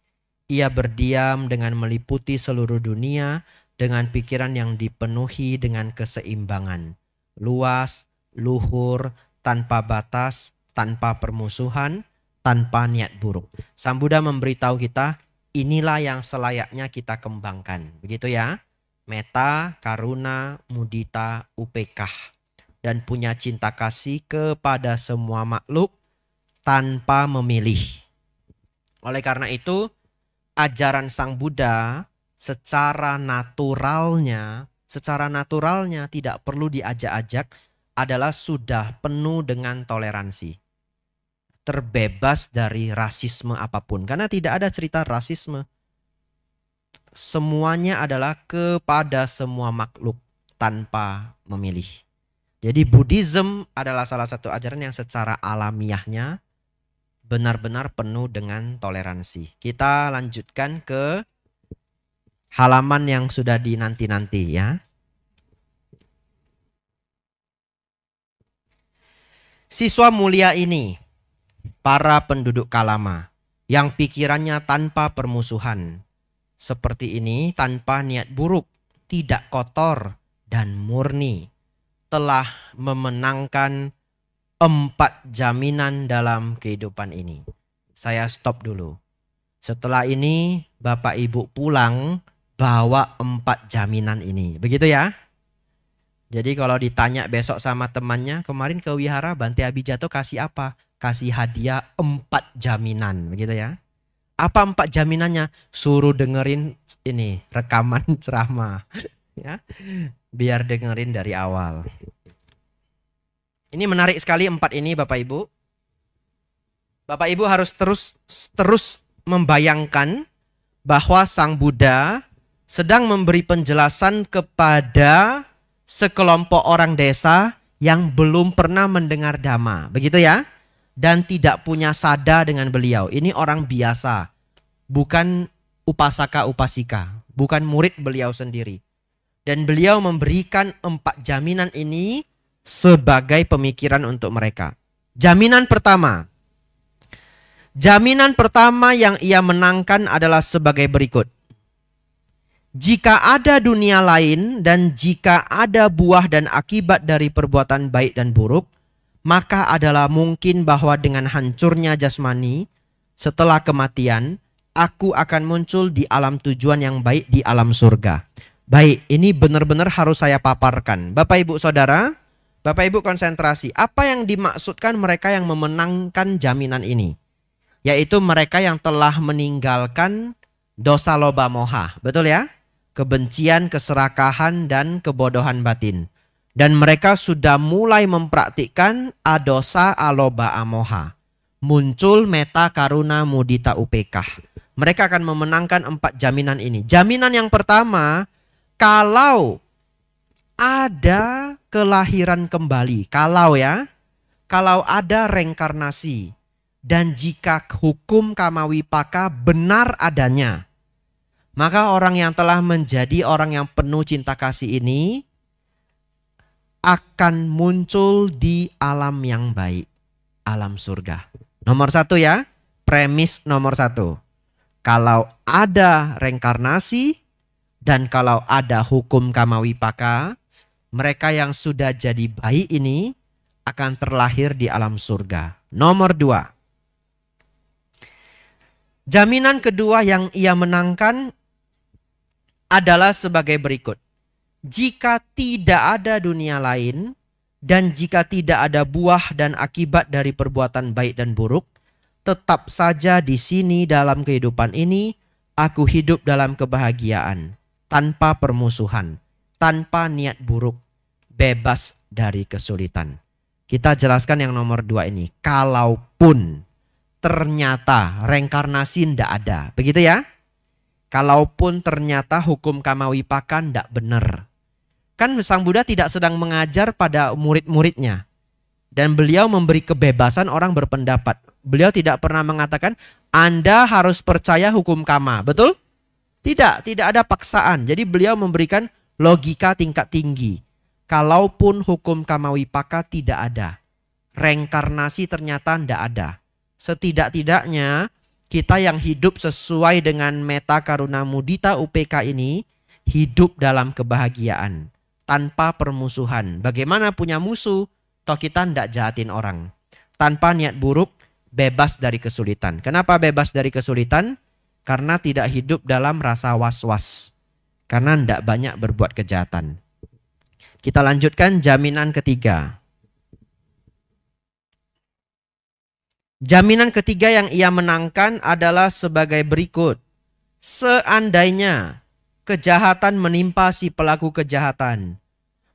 [SPEAKER 1] Ia berdiam dengan meliputi seluruh dunia dengan pikiran yang dipenuhi dengan keseimbangan. Luas, luhur, tanpa batas, tanpa permusuhan, tanpa niat buruk. Sang Buddha memberitahu kita, inilah yang selayaknya kita kembangkan. Begitu ya. Metta, karuna, mudita, upekah. Dan punya cinta kasih kepada semua makhluk tanpa memilih. Oleh karena itu, ajaran Sang Buddha secara naturalnya tidak perlu diajak-ajak, adalah sudah penuh dengan toleransi. Terbebas dari rasisme apapun. Karena tidak ada cerita rasisme. Semuanya adalah kepada semua makhluk tanpa memilih. Jadi Buddhism adalah salah satu ajaran yang secara alamiahnya benar-benar penuh dengan toleransi. Kita lanjutkan ke halaman yang sudah dinanti-nanti ya. Siswa mulia ini, para penduduk Kalama, yang pikirannya tanpa permusuhan, seperti ini tanpa niat buruk, tidak kotor dan murni, telah memenangkan 4 jaminan dalam kehidupan ini. Saya stop dulu. Setelah ini Bapak Ibu pulang bawa 4 jaminan ini. Begitu ya. Jadi kalau ditanya besok sama temannya, kemarin ke wihara Bante Abhijato kasih apa? Kasih hadiah 4 jaminan. Begitu ya. Apa 4 jaminannya? Suruh dengerin ini rekaman ceramah. Ya. Biar dengerin dari awal. Ini menarik sekali 4 ini Bapak Ibu. Bapak Ibu harus terus membayangkan bahwa Sang Buddha sedang memberi penjelasan kepada sekelompok orang desa yang belum pernah mendengar Dhamma. Begitu ya. Dan tidak punya sada dengan beliau. Ini orang biasa. Bukan upasaka upasika. Bukan murid beliau sendiri. Dan beliau memberikan 4 jaminan ini sebagai pemikiran untuk mereka. Jaminan pertama. Jaminan pertama yang ia menangkan adalah sebagai berikut. Jika ada dunia lain dan jika ada buah dan akibat dari perbuatan baik dan buruk, maka adalah mungkin bahwa dengan hancurnya jasmani setelah kematian, aku akan muncul di alam tujuan yang baik di alam surga. Baik, ini benar-benar harus saya paparkan. Bapak Ibu Saudara, Bapak Ibu konsentrasi. Apa yang dimaksudkan mereka yang memenangkan jaminan ini? Yaitu mereka yang telah meninggalkan dosa loba moha. Betul ya? Kebencian, keserakahan, dan kebodohan batin. Dan mereka sudah mulai mempraktikkan adosa aloba amoha. Muncul metta karuna mudita upekah. Mereka akan memenangkan 4 jaminan ini. Jaminan yang pertama, kalau ada kelahiran kembali. Kalau ada reinkarnasi. Dan jika hukum kamawipaka benar adanya, maka orang yang telah menjadi orang yang penuh cinta kasih ini akan muncul di alam yang baik, alam surga. Nomor 1 ya, premis nomor 1. Kalau ada reinkarnasi dan kalau ada hukum kamawipaka, mereka yang sudah jadi baik ini akan terlahir di alam surga. Nomor 2. Jaminan kedua yang ia menangkan adalah sebagai berikut. Jika tidak ada dunia lain dan jika tidak ada buah dan akibat dari perbuatan baik dan buruk, tetap saja di sini dalam kehidupan ini aku hidup dalam kebahagiaan, tanpa permusuhan, tanpa niat buruk, bebas dari kesulitan. Kita jelaskan yang nomor 2 ini. Kalaupun ternyata reinkarnasi tidak ada, begitu ya? Kalaupun ternyata hukum kamawipaka tidak benar. Kan Sang Buddha tidak sedang mengajar pada murid-muridnya. Dan beliau memberi kebebasan orang berpendapat. Beliau tidak pernah mengatakan, Anda harus percaya hukum kama. Betul? Tidak ada paksaan. Jadi beliau memberikan logika tingkat tinggi. Kalaupun hukum Kamawipaka tidak ada, reinkarnasi ternyata tidak ada. Setidak-tidaknya kita yang hidup sesuai dengan Metta Karuna Mudita UPK ini hidup dalam kebahagiaan tanpa permusuhan. Bagaimana punya musuh? Toh kita tidak jahatin orang. Tanpa niat buruk, bebas dari kesulitan. Kenapa bebas dari kesulitan? Karena tidak hidup dalam rasa was-was. Karena tidak banyak berbuat kejahatan. Kita lanjutkan jaminan ketiga. Jaminan ketiga yang ia menangkan adalah sebagai berikut. Seandainya kejahatan menimpa si pelaku kejahatan,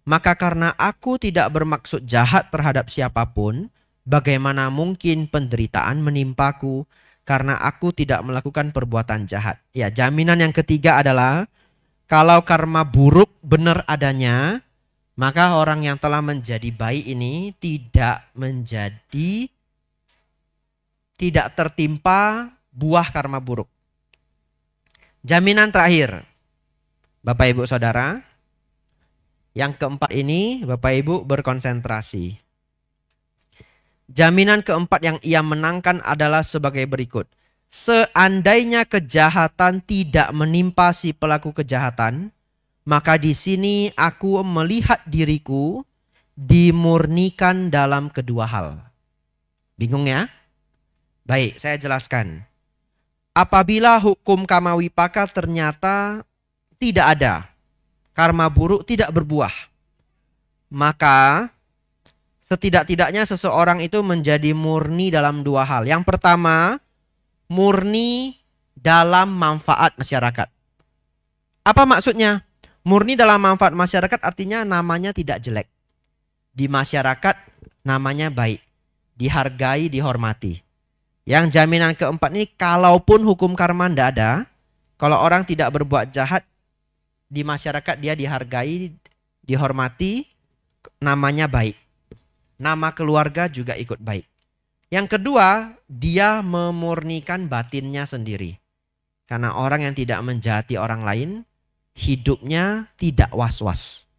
[SPEAKER 1] maka karena aku tidak bermaksud jahat terhadap siapapun, bagaimana mungkin penderitaan menimpaku karena aku tidak melakukan perbuatan jahat. Ya, jaminan yang ketiga adalah kalau karma buruk benar adanya, maka orang yang telah menjadi baik ini tidak tertimpa buah karma buruk. Jaminan terakhir, Bapak Ibu Saudara, yang keempat ini Bapak Ibu berkonsentrasi. Jaminan keempat yang ia menangkan adalah sebagai berikut. Seandainya kejahatan tidak menimpa si pelaku kejahatan, maka di sini aku melihat diriku dimurnikan dalam kedua hal. Bingung ya? Baik, saya jelaskan. Apabila hukum Kamawipaka ternyata tidak ada, karma buruk tidak berbuah, maka setidak-tidaknya seseorang itu menjadi murni dalam dua hal. Yang pertama, murni dalam manfaat masyarakat. Apa maksudnya? Murni dalam manfaat masyarakat artinya namanya tidak jelek. Di masyarakat namanya baik, dihargai, dihormati. Yang jaminan keempat ini, kalaupun hukum karma tidak ada, kalau orang tidak berbuat jahat, di masyarakat dia dihargai, dihormati, namanya baik. Nama keluarga juga ikut baik. Yang kedua, dia memurnikan batinnya sendiri. Karena orang yang tidak menjahati orang lain, hidupnya tidak was-was.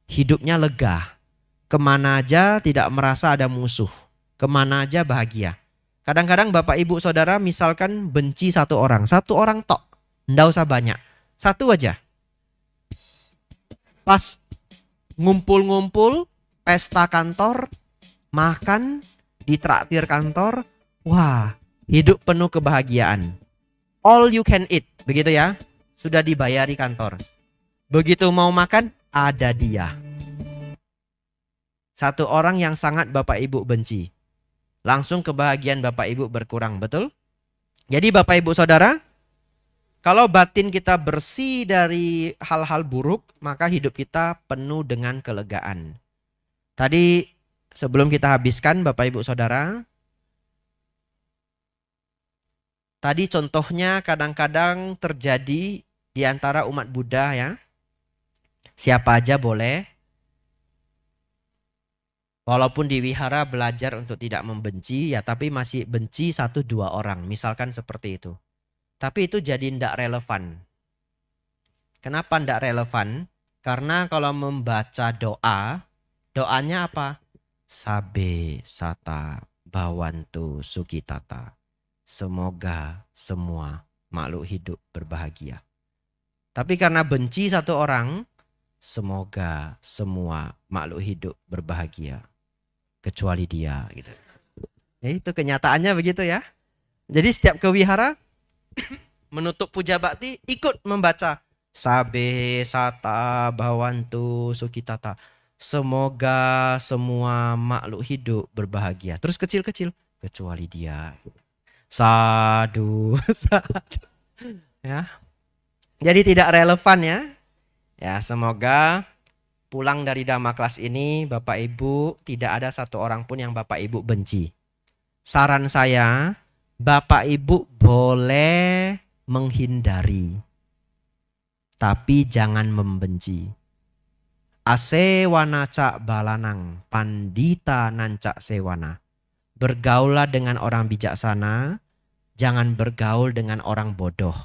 [SPEAKER 1] Hidupnya lega. Kemana aja tidak merasa ada musuh. Kemana aja bahagia. Kadang-kadang Bapak Ibu Saudara misalkan benci satu orang tok, ndak usah banyak, satu aja. Pas ngumpul-ngumpul, pesta kantor, makan, ditraktir kantor, wah, hidup penuh kebahagiaan. All you can eat, begitu ya, sudah dibayari kantor. Begitu mau makan, ada dia. Satu orang yang sangat Bapak Ibu benci. Langsung kebahagiaan Bapak Ibu berkurang, betul? Jadi Bapak Ibu Saudara, kalau batin kita bersih dari hal-hal buruk, maka hidup kita penuh dengan kelegaan. Tadi sebelum kita habiskan Bapak Ibu Saudara, tadi contohnya kadang-kadang terjadi di antara umat Buddha ya. Siapa aja boleh. Walaupun di wihara belajar untuk tidak membenci ya, tapi masih benci 1-2 orang, misalkan seperti itu. Tapi itu jadi tidak relevan. Kenapa tidak relevan? Karena kalau membaca doa, doanya apa? Sabe sata bawantu sukitata. Semoga semua makhluk hidup berbahagia. Tapi karena benci satu orang, semoga semua makhluk hidup berbahagia. Kecuali dia gitu. Ya, itu kenyataannya begitu ya. Jadi setiap ke wihara menutup puja bakti ikut membaca Sabe sata bawantu sukitata. Semoga semua makhluk hidup berbahagia. Terus kecil-kecil kecuali dia. Sadu, sadu. Ya. Jadi tidak relevan ya. Ya, semoga pulang dari Dhamma kelas ini Bapak Ibu tidak ada satu orang pun yang Bapak Ibu benci. Saran saya, Bapak Ibu boleh menghindari, tapi jangan membenci. Asewana cak balanang, pandita nancak sewana. Bergaulah dengan orang bijaksana, jangan bergaul dengan orang bodoh.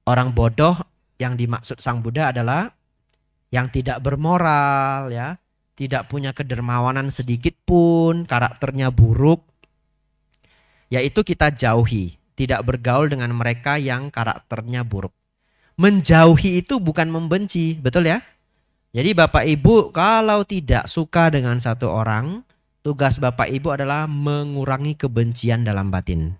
[SPEAKER 1] Orang bodoh yang dimaksud Sang Buddha adalah yang tidak bermoral ya, tidak punya kedermawanan sedikit pun, karakternya buruk, yaitu kita jauhi, tidak bergaul dengan mereka yang karakternya buruk. Menjauhi itu bukan membenci, betul ya? Jadi Bapak Ibu kalau tidak suka dengan satu orang, tugas Bapak Ibu adalah mengurangi kebencian dalam batin.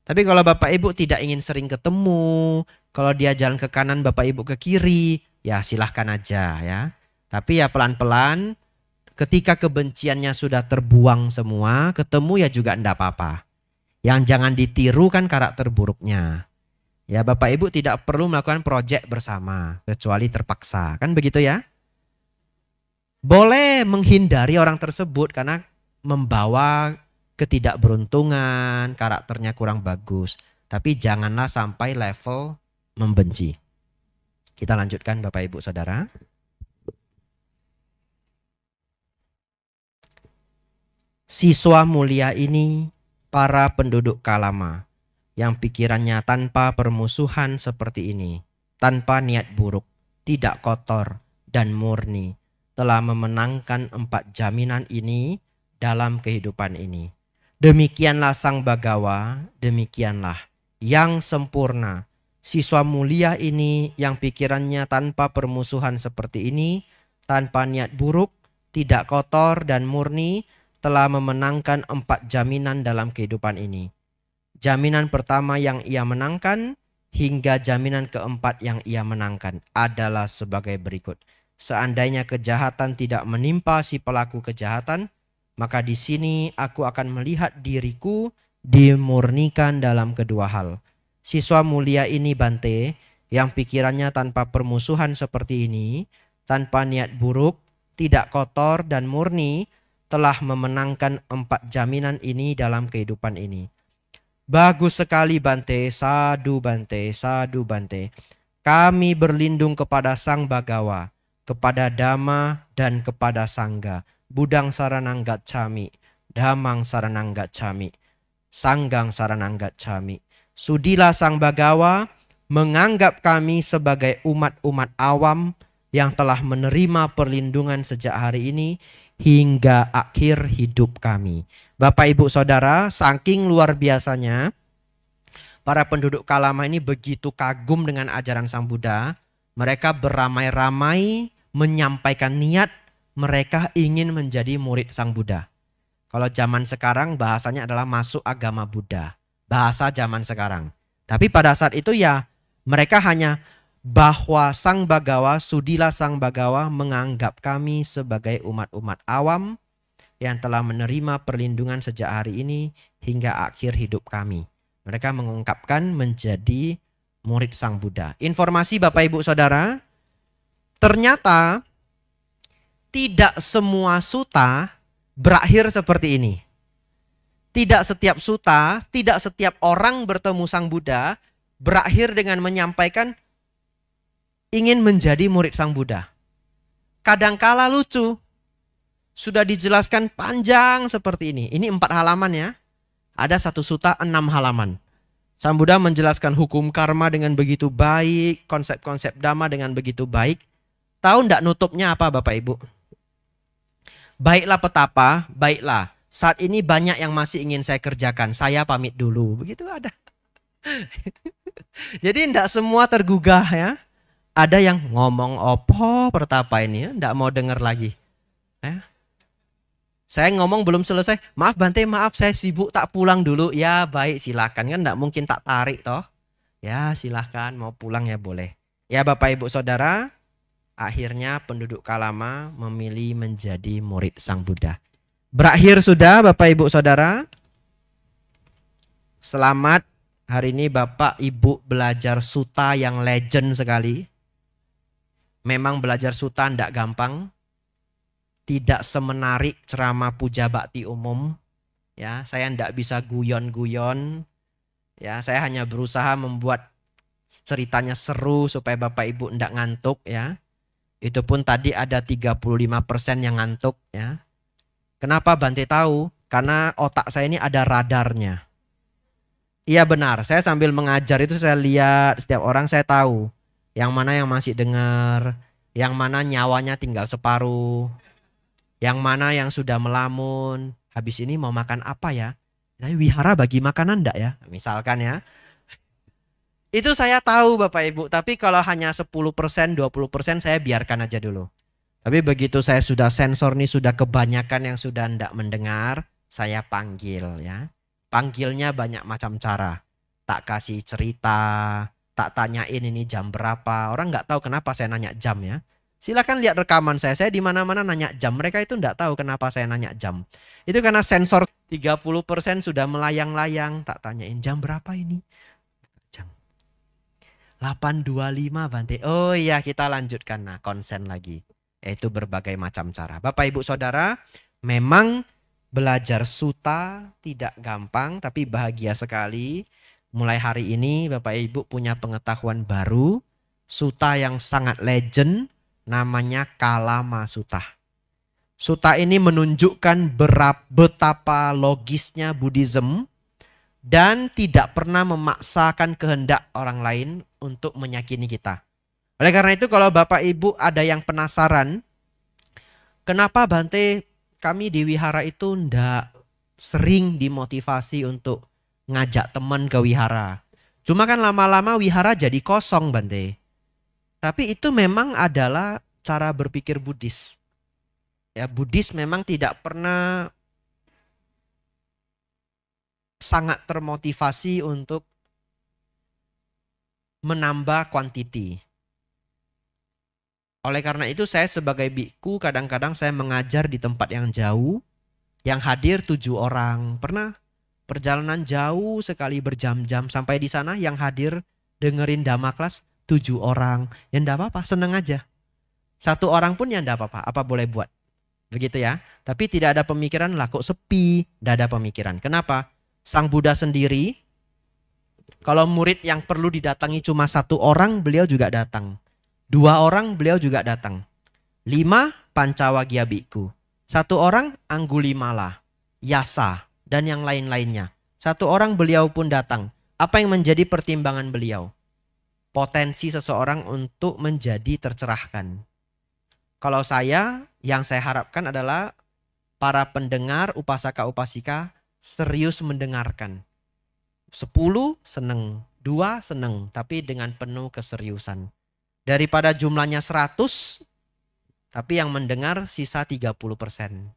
[SPEAKER 1] Tapi kalau Bapak Ibu tidak ingin sering ketemu, kalau dia jalan ke kanan Bapak Ibu ke kiri, ya silahkan aja ya. Tapi ya pelan-pelan, ketika kebenciannya sudah terbuang semua, ketemu ya juga enggak apa-apa. Yang jangan ditiru kan karakter buruknya. Ya Bapak Ibu tidak perlu melakukan proyek bersama, kecuali terpaksa. Kan begitu ya? Boleh menghindari orang tersebut karena membawa ketidakberuntungan, karakternya kurang bagus. Tapi janganlah sampai level membenci. Kita lanjutkan Bapak Ibu Saudara. Siswa mulia ini para penduduk Kalama yang pikirannya tanpa permusuhan seperti ini, tanpa niat buruk, tidak kotor dan murni, telah memenangkan 4 jaminan ini dalam kehidupan ini. Demikianlah Sang Bagawa, demikianlah yang sempurna. Siswa mulia ini yang pikirannya tanpa permusuhan seperti ini, tanpa niat buruk, tidak kotor dan murni, telah memenangkan 4 jaminan dalam kehidupan ini. Jaminan pertama yang ia menangkan hingga jaminan keempat yang ia menangkan adalah sebagai berikut. Seandainya kejahatan tidak menimpa si pelaku kejahatan, maka di sini aku akan melihat diriku dimurnikan dalam kedua hal. Siswa mulia ini Bante, yang pikirannya tanpa permusuhan seperti ini, tanpa niat buruk, tidak kotor dan murni, telah memenangkan 4 jaminan ini dalam kehidupan ini. Bagus sekali Bante, sadu Bante, sadu Bante. Kami berlindung kepada Sang Bagawa, kepada Dhamma dan kepada Sangga. Budang saranang gacchami, Dhammang saranang gacchami, Sanggang saranang gacchami. Sudilah Sang Bagawa menganggap kami sebagai umat-umat awam yang telah menerima perlindungan sejak hari ini hingga akhir hidup kami. Bapak Ibu Saudara, saking luar biasanya para penduduk Kalama ini begitu kagum dengan ajaran Sang Buddha, mereka beramai-ramai menyampaikan niat mereka ingin menjadi murid Sang Buddha. Kalau zaman sekarang bahasanya adalah masuk agama Buddha, bahasa zaman sekarang. Tapi pada saat itu ya mereka hanya bahwa Sang Bagawa, sudilah Sang Bagawa menganggap kami sebagai umat-umat awam yang telah menerima perlindungan sejak hari ini hingga akhir hidup kami. Mereka mengungkapkan menjadi murid Sang Buddha. Informasi Bapak Ibu Saudara, ternyata tidak semua sutta berakhir seperti ini. Tidak setiap sutta, tidak setiap orang bertemu Sang Buddha berakhir dengan menyampaikan ingin menjadi murid Sang Buddha. Kadangkala lucu. Sudah dijelaskan panjang seperti ini. Ini 4 halaman ya. Ada satu sutta 6 halaman. Sang Buddha menjelaskan hukum karma dengan begitu baik. Konsep-konsep Dhamma dengan begitu baik. Tahu enggak nutupnya apa Bapak Ibu? Baiklah petapa, baiklah. Saat ini banyak yang masih ingin saya kerjakan. Saya pamit dulu. Begitu ada. Jadi enggak semua tergugah ya. Ada yang ngomong opo pertapa ini ya, enggak mau dengar lagi. Saya ngomong belum selesai, maaf Bante, maaf saya sibuk tak pulang dulu. Ya baik silakan, kan enggak mungkin tak tarik toh. Ya silahkan mau pulang ya boleh. Ya Bapak Ibu Saudara, akhirnya penduduk Kalama memilih menjadi murid Sang Buddha. Berakhir sudah Bapak Ibu Saudara. Selamat, hari ini Bapak Ibu belajar sutta yang legend sekali. Memang belajar sutta tidak gampang. Tidak semenarik ceramah puja bakti umum. Ya, saya tidak bisa guyon-guyon. Ya, saya hanya berusaha membuat ceritanya seru supaya Bapak Ibu tidak ngantuk ya. Itu pun tadi ada 35% yang ngantuk ya. Kenapa Bante tahu? Karena otak saya ini ada radarnya. Iya benar, saya sambil mengajar itu saya lihat setiap orang saya tahu. Yang mana yang masih dengar, yang mana nyawanya tinggal separuh, yang mana yang sudah melamun, habis ini mau makan apa ya? Tapi wihara bagi makanan enggak ya? Misalkan ya. Itu saya tahu Bapak Ibu, tapi kalau hanya 10%, 20% saya biarkan aja dulu. Tapi begitu saya sudah sensor nih, sudah kebanyakan yang sudah enggak mendengar, saya panggil ya. Panggilnya banyak macam cara. Tak kasih cerita, tak tanyain ini jam berapa. Orang nggak tahu kenapa saya nanya jam ya. Silakan lihat rekaman saya di mana-mana nanya jam. Mereka itu enggak tahu kenapa saya nanya jam. Itu karena sensor 30% sudah melayang-layang, tak tanyain jam berapa ini. 8.25 Bante. Oh iya, kita lanjutkan. Nah, konsen lagi. Yaitu berbagai macam cara. Bapak Ibu Saudara, memang belajar suta tidak gampang, tapi bahagia sekali. Mulai hari ini Bapak Ibu punya pengetahuan baru. Suta yang sangat legend, namanya Kalama Suta. Suta ini menunjukkan betapa logisnya Buddhism dan tidak pernah memaksakan kehendak orang lain untuk menyakini kita. Oleh karena itu kalau Bapak Ibu ada yang penasaran, kenapa Bante kami di wihara itu ndak sering dimotivasi untuk ngajak teman ke wihara. Cuma kan lama-lama wihara jadi kosong Bante. Tapi itu memang adalah cara berpikir Buddhis. Ya, Buddhis memang tidak pernah sangat termotivasi untuk menambah quantity. Oleh karena itu saya sebagai biku kadang-kadang saya mengajar di tempat yang jauh, yang hadir 7 orang. Pernah perjalanan jauh sekali berjam-jam sampai di sana yang hadir dengerin Dhamma kelas 7 orang. Ya enggak apa-apa, seneng aja. 1 orang pun ya enggak apa-apa, apa boleh buat. Begitu ya. Tapi tidak ada pemikiran lah kok sepi, enggak ada pemikiran. Kenapa? Sang Buddha sendiri, kalau murid yang perlu didatangi cuma 1 orang, beliau juga datang. 2 orang, beliau juga datang. 5, Pancawagya Bhikkhu. 1 orang, Anggulimala, Yasa, dan yang lain-lainnya. 1 orang beliau pun datang. Apa yang menjadi pertimbangan beliau? Potensi seseorang untuk menjadi tercerahkan. Kalau saya, yang saya harapkan adalah para pendengar, upasaka-upasika serius mendengarkan. 10 seneng, 2 seneng, tapi dengan penuh keseriusan. Daripada jumlahnya 100, tapi yang mendengar sisa 30%.